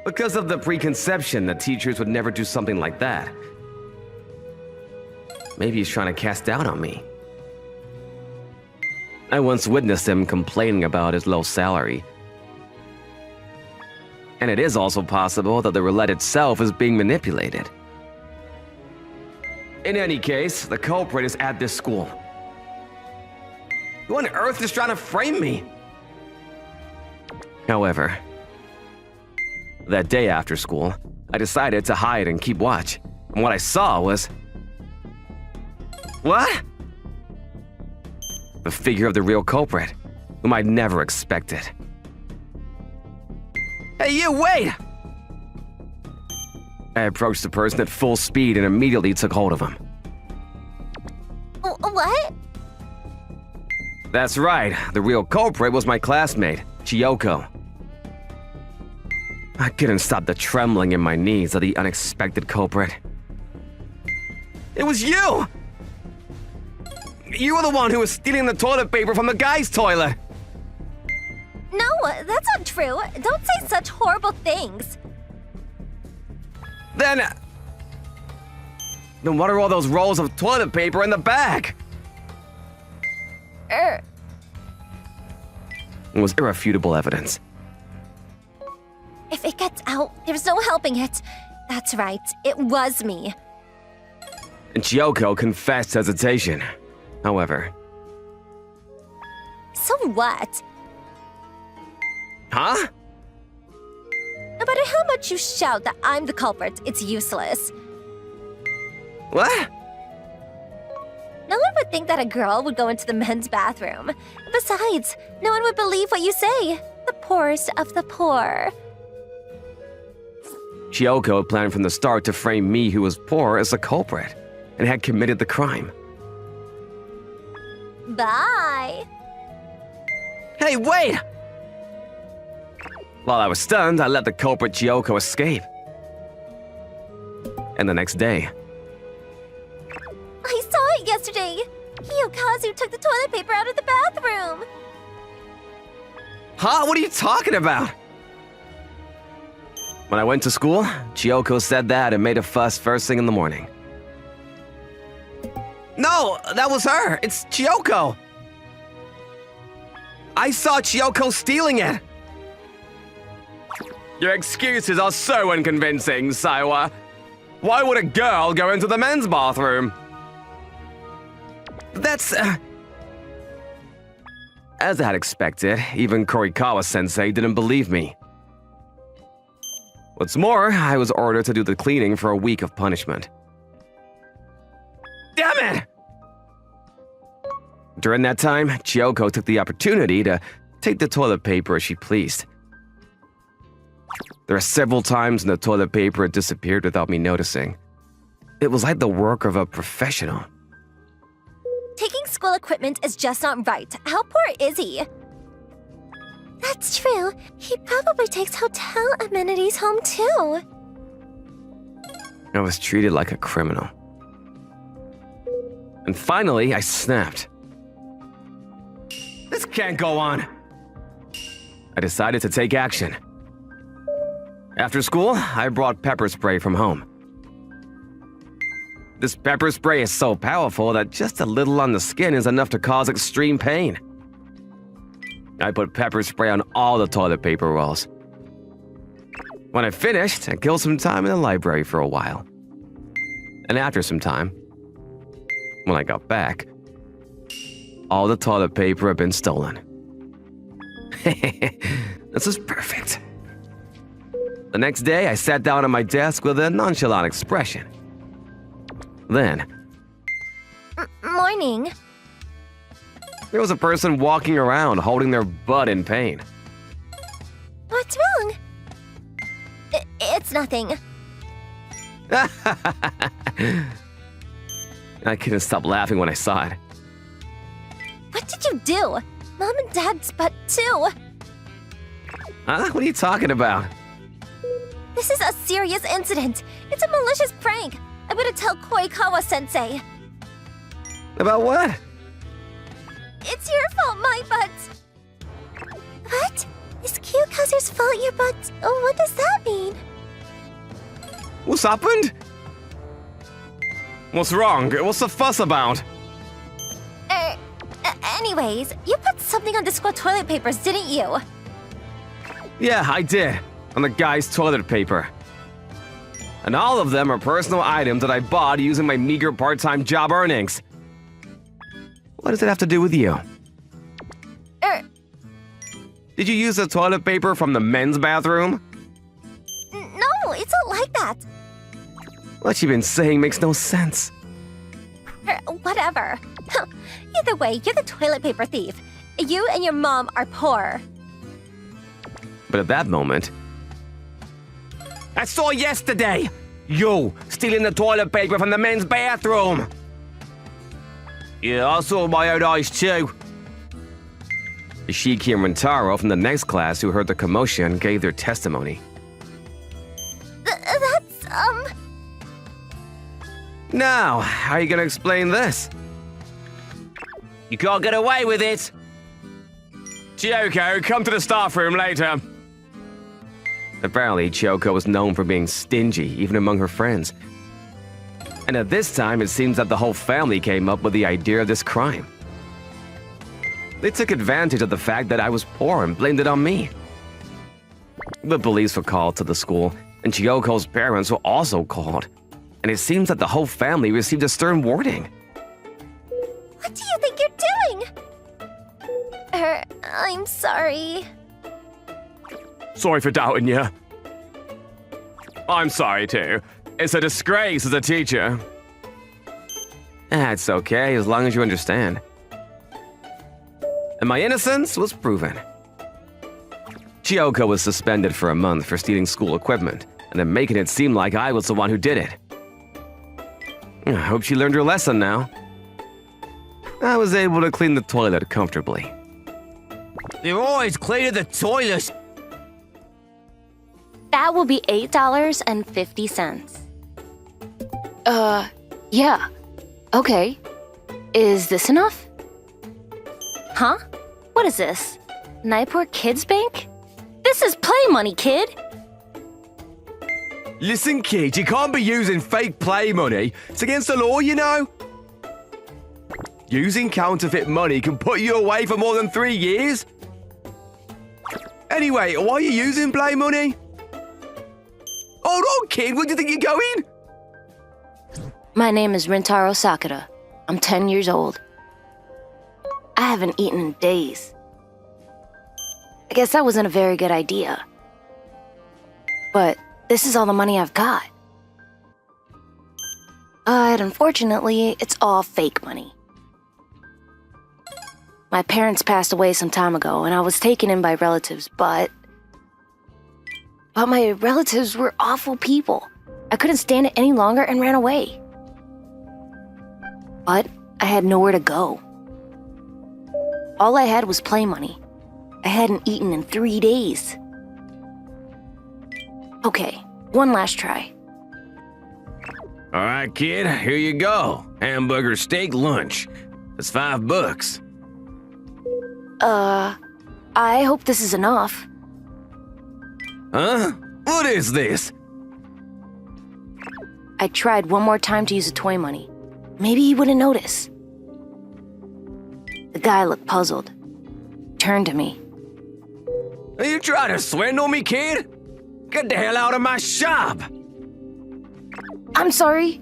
Because of the preconception that teachers would never do something like that. Maybe he's trying to cast doubt on me. I once witnessed him complaining about his low salary. And it is also possible that the roulette itself is being manipulated. In any case, the culprit is at this school. Who on earth is trying to frame me? However, that day after school, I decided to hide and keep watch. And what I saw was... What? The figure of the real culprit, whom I'd never expected. Hey, you, wait! I approached the person at full speed and immediately took hold of him. What? That's right, the real culprit was my classmate, Chiyoko. I couldn't stop the trembling in my knees at the unexpected culprit. It was you! You were the one who was stealing the toilet paper from the guy's toilet. No, that's not true. Don't say such horrible things. Then what are all those rolls of toilet paper in the bag? Er, It was irrefutable evidence. if it gets out, there's no helping it. That's right, it was me. And Chiyoko confessed hesitation. However. So what? Huh? No matter how much you shout that I'm the culprit, it's useless. What? No one would think that a girl would go into the men's bathroom. Besides, no one would believe what you say. The poorest of the poor. Chiyoko had planned from the start to frame me, who was poor, as the culprit, and had committed the crime. Bye. Hey, wait! While I was stunned, I let the culprit Chiyoko escape. And the next day, I saw it yesterday. Hiyokazu took the toilet paper out of the bathroom. huh? What are you talking about? When I went to school, Chiyoko said that and made a fuss first thing in the morning. No, that was her. It's Chiyoko. I saw Chiyoko stealing it. Your excuses are so unconvincing, Saiwa. Why would a girl go into the men's bathroom? That's... As I had expected, even Korikawa-sensei didn't believe me. What's more, I was ordered to do the cleaning for a week of punishment. Damn it! During that time, Chiyoko took the opportunity to take the toilet paper as she pleased. There are several times when the toilet paper had disappeared without me noticing. It was like the work of a professional. Taking school equipment is just not right. How poor is he? That's true. He probably takes hotel amenities home too. I was treated like a criminal. And finally, I snapped. This can't go on. I decided to take action. After school, I brought pepper spray from home. This pepper spray is so powerful that just a little on the skin is enough to cause extreme pain. I put pepper spray on all the toilet paper rolls. When I finished, I killed some time in the library for a while. And after some time, when I got back, all the toilet paper had been stolen. This is perfect. The next day, I sat down at my desk with a nonchalant expression. Then, Morning. there was a person walking around holding their butt in pain. What's wrong? It's nothing. I couldn't stop laughing when I saw it. What did you do? Mom and Dad's butt too. Huh? What are you talking about? This is a serious incident. It's a malicious prank. I'm gonna tell Koikawa-sensei. About what? It's your fault, my butt. What? Is Kyokazu's fault your butt? Oh, what does that mean? What's happened? What's wrong? What's the fuss about? Anyways, you put something on the school toilet papers, didn't you? Yeah, I did. On the guy's toilet paper. And all of them are personal items that I bought using my meager part-time job earnings. What does it have to do with you? Did you use the toilet paper from the men's bathroom? No, it's not like that. What you've been saying makes no sense. Whatever. Either way, you're the toilet paper thief. You and your mom are poor. But at that moment, I saw yesterday you stealing the toilet paper from the men's bathroom. Yeah, I saw with my own eyes too. Ishiki and Rintaro from the next class who heard the commotion gave their testimony. That's, Now, how are you gonna explain this? You can't get away with it. Chiyoko, come to the staff room later. Apparently, Chiyoko was known for being stingy, even among her friends. And at this time, it seems that the whole family came up with the idea of this crime. They took advantage of the fact that I was poor and blamed it on me. The police were called to the school, and Chiyoko's parents were also called. And it seems that the whole family received a stern warning. What do you think you're doing? I'm sorry. Sorry for doubting you. I'm sorry too. It's a disgrace as a teacher. It's okay, as long as you understand. And my innocence was proven. Chiyoko was suspended for a month for stealing school equipment, and then making it seem like I was the one who did it. I hope she learned her lesson now. I was able to clean the toilet comfortably. You're always cleaning the toilets. That will be $8.50. Yeah. Okay. Is this enough? Huh? What is this? Nipur Kids Bank? This is play money, kid! Listen, kid, you can't be using fake play money. It's against the law, you know. Using counterfeit money can put you away for more than 3 years. Anyway, why are you using play money? Hold on, kid, where do you think you're going? My name is Rintaro Sakura. I'm 10 years old. I haven't eaten in days. I guess that wasn't a very good idea. But this is all the money I've got. But unfortunately, it's all fake money. My parents passed away some time ago, and I was taken in by relatives, but my relatives were awful people. I couldn't stand it any longer and ran away. But I had nowhere to go. All I had was play money. I hadn't eaten in 3 days. Okay, one last try. All right, kid, here you go. Hamburger steak lunch. It's $5. I hope this is enough. Huh? What is this? I tried one more time to use the toy money. Maybe he wouldn't notice. The guy looked puzzled. Turned to me. Are you trying to swindle me, kid? Get the hell out of my shop! I'm sorry.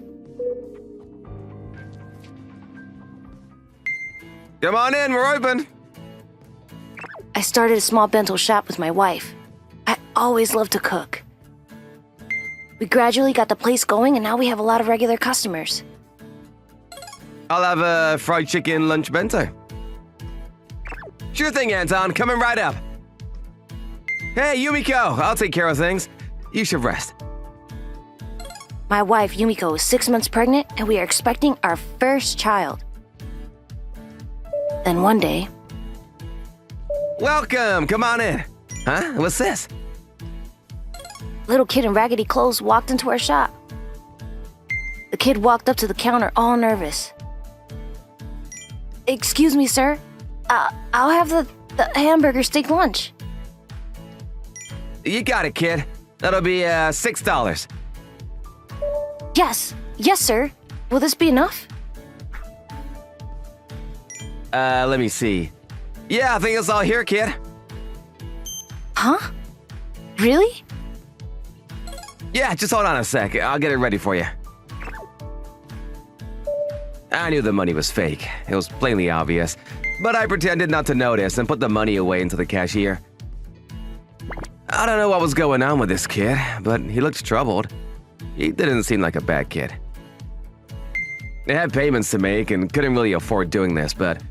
Come on in, we're open. I started a small bento shop with my wife. I always loved to cook. We gradually got the place going, and now we have a lot of regular customers. I'll have a fried chicken lunch bento. Sure thing, Anton. Coming right up. Hey, Yumiko. I'll take care of things. You should rest. My wife, Yumiko, is 6 months pregnant, and we are expecting our first child. Then one day... Welcome. Come on in. Huh? What's this? Little kid in raggedy clothes walked into our shop. The kid walked up to the counter all nervous. Excuse me, sir. I'll have the hamburger steak lunch. You got it, kid. That'll be $6. Yes, sir. Will this be enough? Let me see. Yeah, I think it's all here, kid. Huh? Really? Yeah, just hold on a sec. I'll get it ready for you. I knew the money was fake. It was plainly obvious. But I pretended not to notice and put the money away into the cashier. I don't know what was going on with this kid, but he looked troubled. He didn't seem like a bad kid. They had payments to make and couldn't really afford doing this, but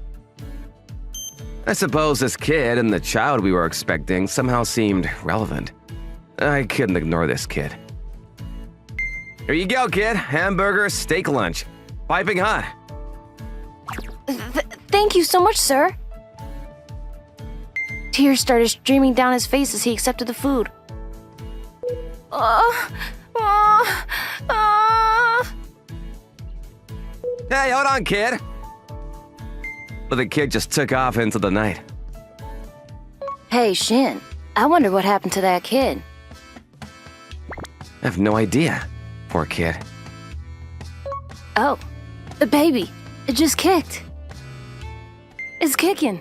I suppose this kid and the child we were expecting somehow seemed relevant. I couldn't ignore this kid. Here you go, kid. Hamburger steak lunch. Piping hot. Thank you so much, sir. Tears started streaming down his face as he accepted the food. Hey, hold on, kid. but the kid just took off into the night. Hey, Shin, I wonder what happened to that kid. I have no idea. Poor kid. Oh, the baby. It just kicked. It's kicking.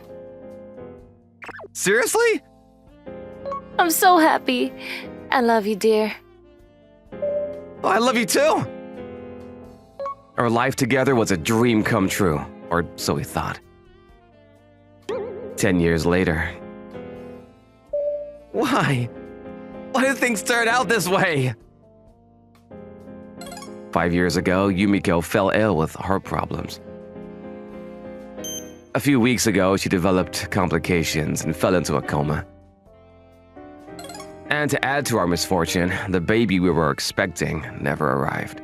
Seriously? I'm so happy. I love you, dear. Oh, I love you too. Our life together was a dream come true, or so we thought. 10 years later. Why? Why did things turn out this way? 5 years ago, Yumiko fell ill with heart problems. A few weeks ago, she developed complications and fell into a coma. And to add to our misfortune, the baby we were expecting never arrived.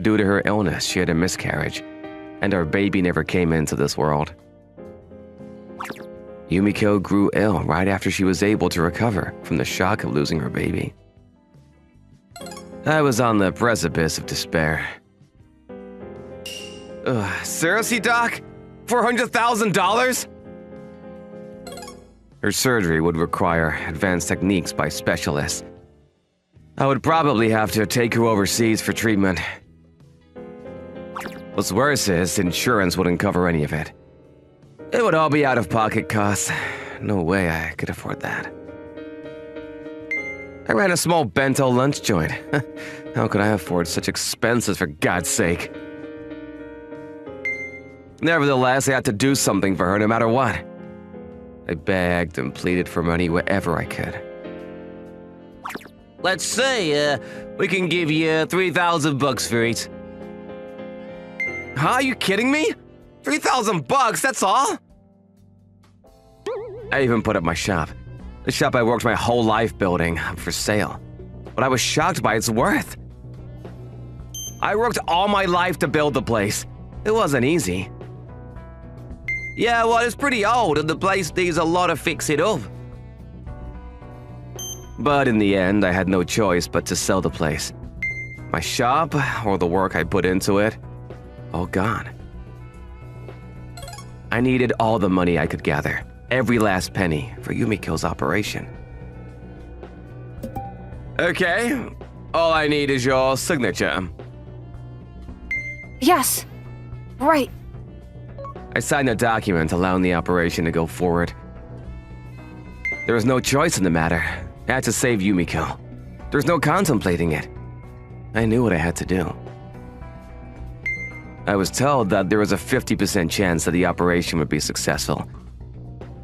Due to her illness, she had a miscarriage, and our baby never came into this world. Yumiko grew ill right after she was able to recover from the shock of losing her baby. I was on the precipice of despair. Seriously, Doc? $400,000? Her surgery would require advanced techniques by specialists. I would probably have to take her overseas for treatment. What's worse is, insurance wouldn't cover any of it. It would all be out-of-pocket costs. No way I could afford that. I ran a small bento lunch joint. How could I afford such expenses, for God's sake? Nevertheless, I had to do something for her no matter what. I begged and pleaded for money wherever I could. Let's say, we can give you 3,000 bucks for it. Huh? Are you kidding me? 3,000 bucks, that's all? I even put up my shop. The shop I worked my whole life building, up for sale. But I was shocked by its worth. I worked all my life to build the place. It wasn't easy. Yeah, well, it's pretty old and the place needs a lot of fixing up. But in the end, I had no choice but to sell the place. My shop, or the work I put into it, all gone. I needed all the money I could gather, every last penny, for Yumiko's operation. Okay, all I need is your signature. Yes. Right. I signed a document allowing the operation to go forward. There was no choice in the matter. I had to save Yumiko. There's no contemplating it. I knew what I had to do. I was told that there was a 50% chance that the operation would be successful.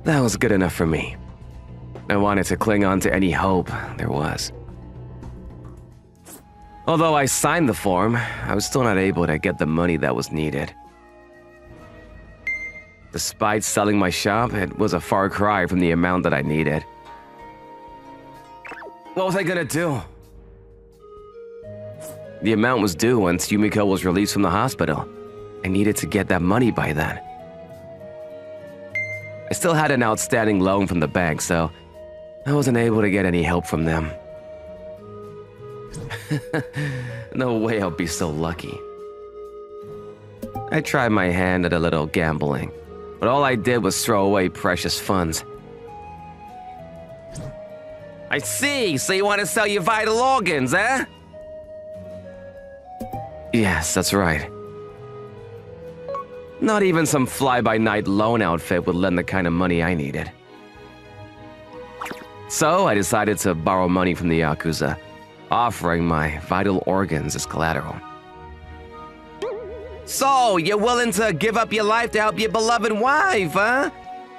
That was good enough for me. I wanted to cling on to any hope there was. Although I signed the form, I was still not able to get the money that was needed. Despite selling my shop, it was a far cry from the amount that I needed. What was I gonna do? The amount was due once Yumiko was released from the hospital. I needed to get that money by then. I still had an outstanding loan from the bank, so I wasn't able to get any help from them. No way I'll be so lucky. I tried my hand at a little gambling, but all I did was throw away precious funds. I see, so you want to sell your vital organs, eh? Yes, that's right. Not even some fly-by-night loan outfit would lend the kind of money I needed. So I decided to borrow money from the Yakuza, offering my vital organs as collateral. So, you're willing to give up your life to help your beloved wife, huh?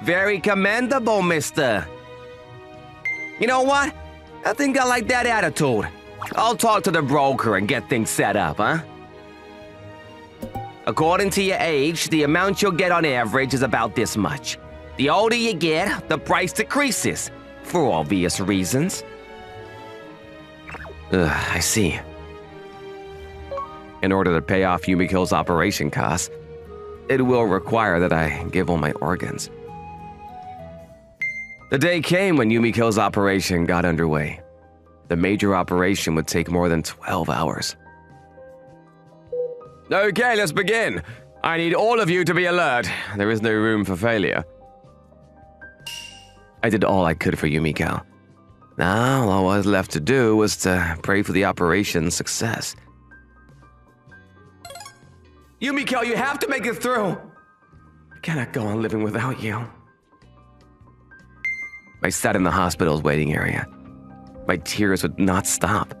Very commendable, mister. You know what? I think I like that attitude. I'll talk to the broker and get things set up, huh? According to your age, the amount you'll get on average is about this much. The older you get, the price decreases, for obvious reasons. I see. In order to pay off Yumiko's operation costs, it will require that I give all my organs. The day came when Yumiko's operation got underway. The major operation would take more than 12 hours. Okay, let's begin. I need all of you to be alert. There is no room for failure. I did all I could for Yumiko. Now, all I was left to do was to pray for the operation's success. Yumiko, you have to make it through! I cannot go on living without you. I sat in the hospital's waiting area. My tears would not stop.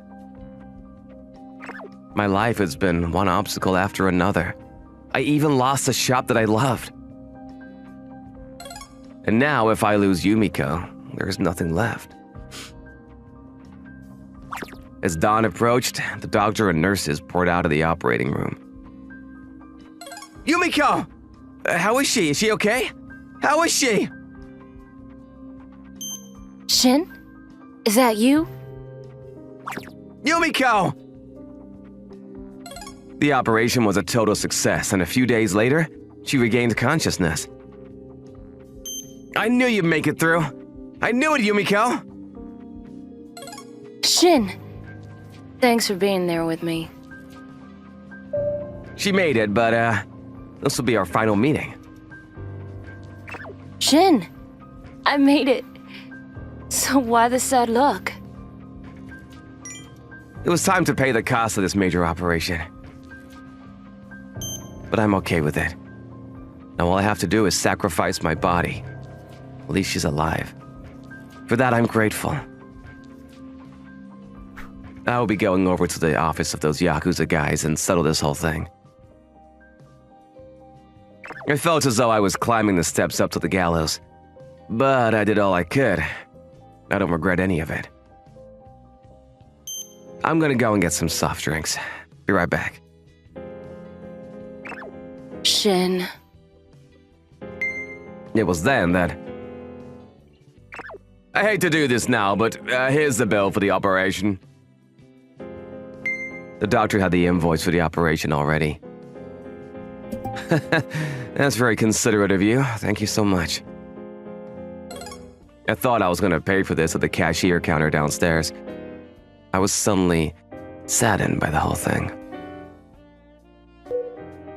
My life has been one obstacle after another. I even lost a shop that I loved. And now, if I lose Yumiko, there is nothing left. As dawn approached, the doctor and nurses poured out of the operating room. Yumiko! How is she? Is she okay? How is she? Shin? Is that you? Yumiko! The operation was a total success, and a few days later, she regained consciousness. I knew you'd make it through. I knew it, Yumiko! Shin! Thanks for being there with me. She made it, but, this will be our final meeting. Shin! I made it. So why the sad look? It was time to pay the cost of this major operation. But I'm okay with it. Now all I have to do is sacrifice my body. At least she's alive. For that, I'm grateful. I will be going over to the office of those Yakuza guys and settle this whole thing. I felt as though I was climbing the steps up to the gallows. But I did all I could. I don't regret any of it. I'm gonna go and get some soft drinks. Be right back. Shin. It was then that... I hate to do this now, but here's the bill for the operation. The doctor had the invoice for the operation already. That's very considerate of you. Thank you so much. I thought I was going to pay for this at the cashier counter downstairs. I was suddenly saddened by the whole thing.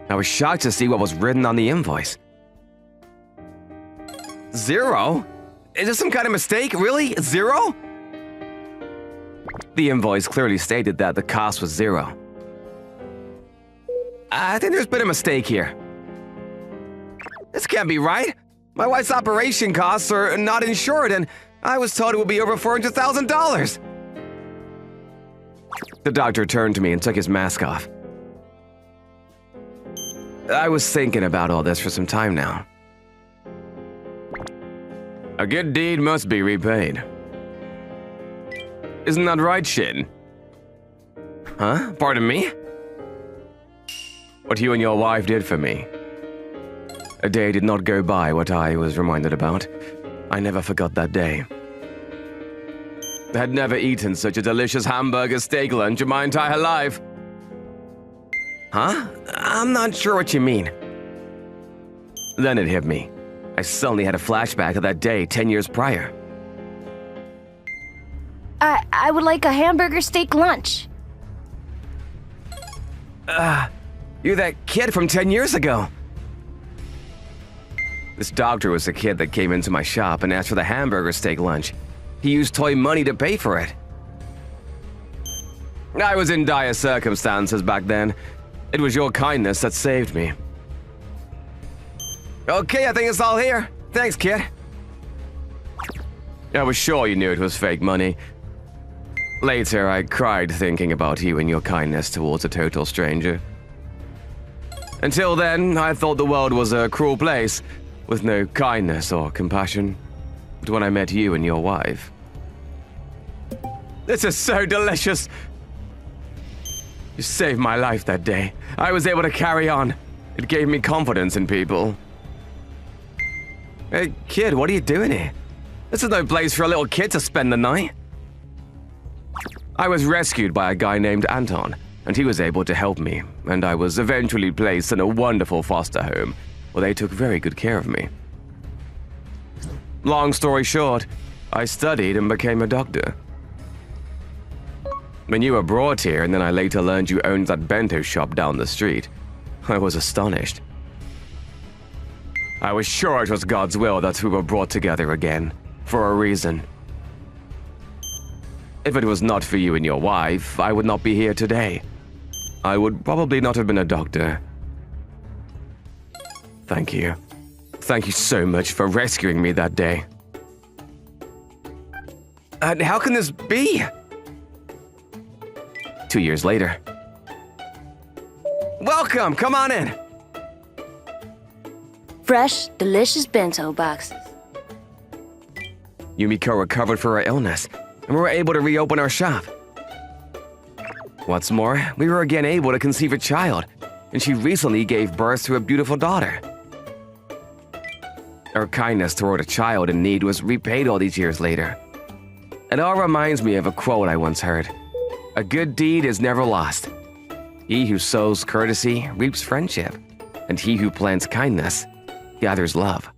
I was shocked to see what was written on the invoice. 0? Is this some kind of mistake? Really? 0? The invoice clearly stated that the cost was 0. I think there's been a mistake here. This can't be right. My wife's operation costs are not insured, and I was told it would be over $400,000. The doctor turned to me and took his mask off. I was thinking about all this for some time now. A good deed must be repaid. Isn't that right, Shin? Huh? Pardon me? What you and your wife did for me. A day did not go by what I was reminded about. I never forgot that day. I had never eaten such a delicious hamburger steak lunch in my entire life. Huh? I'm not sure what you mean. Then it hit me. I suddenly had a flashback of that day 10 years prior. I would like a hamburger steak lunch. You're that kid from 10 years ago. This doctor was the kid that came into my shop and asked for the hamburger steak lunch. He used toy money to pay for it. I was in dire circumstances back then. It was your kindness that saved me. Okay, I think it's all here. Thanks, kid. I was sure you knew it was fake money. Later, I cried thinking about you and your kindness towards a total stranger. Until then, I thought the world was a cruel place, with no kindness or compassion. But when I met you and your wife... This is so delicious! You saved my life that day. I was able to carry on. It gave me confidence in people. Hey, kid, what are you doing here? This is no place for a little kid to spend the night. I was rescued by a guy named Anton, and he was able to help me, and I was eventually placed in a wonderful foster home, where they took very good care of me. Long story short, I studied and became a doctor. When you were brought here, and then I later learned you owned that bento shop down the street, I was astonished. I was sure it was God's will that we were brought together again, for a reason. If it was not for you and your wife, I would not be here today. I would probably not have been a doctor. Thank you. Thank you so much for rescuing me that day. How can this be? 2 years later. Welcome, come on in. Fresh, delicious bento boxes. Yumiko recovered from her illness, and we were able to reopen our shop. What's more, we were again able to conceive a child, and she recently gave birth to a beautiful daughter. Her kindness toward a child in need was repaid all these years later. It all reminds me of a quote I once heard. A good deed is never lost. He who sows courtesy reaps friendship, and he who plants kindness gathers love.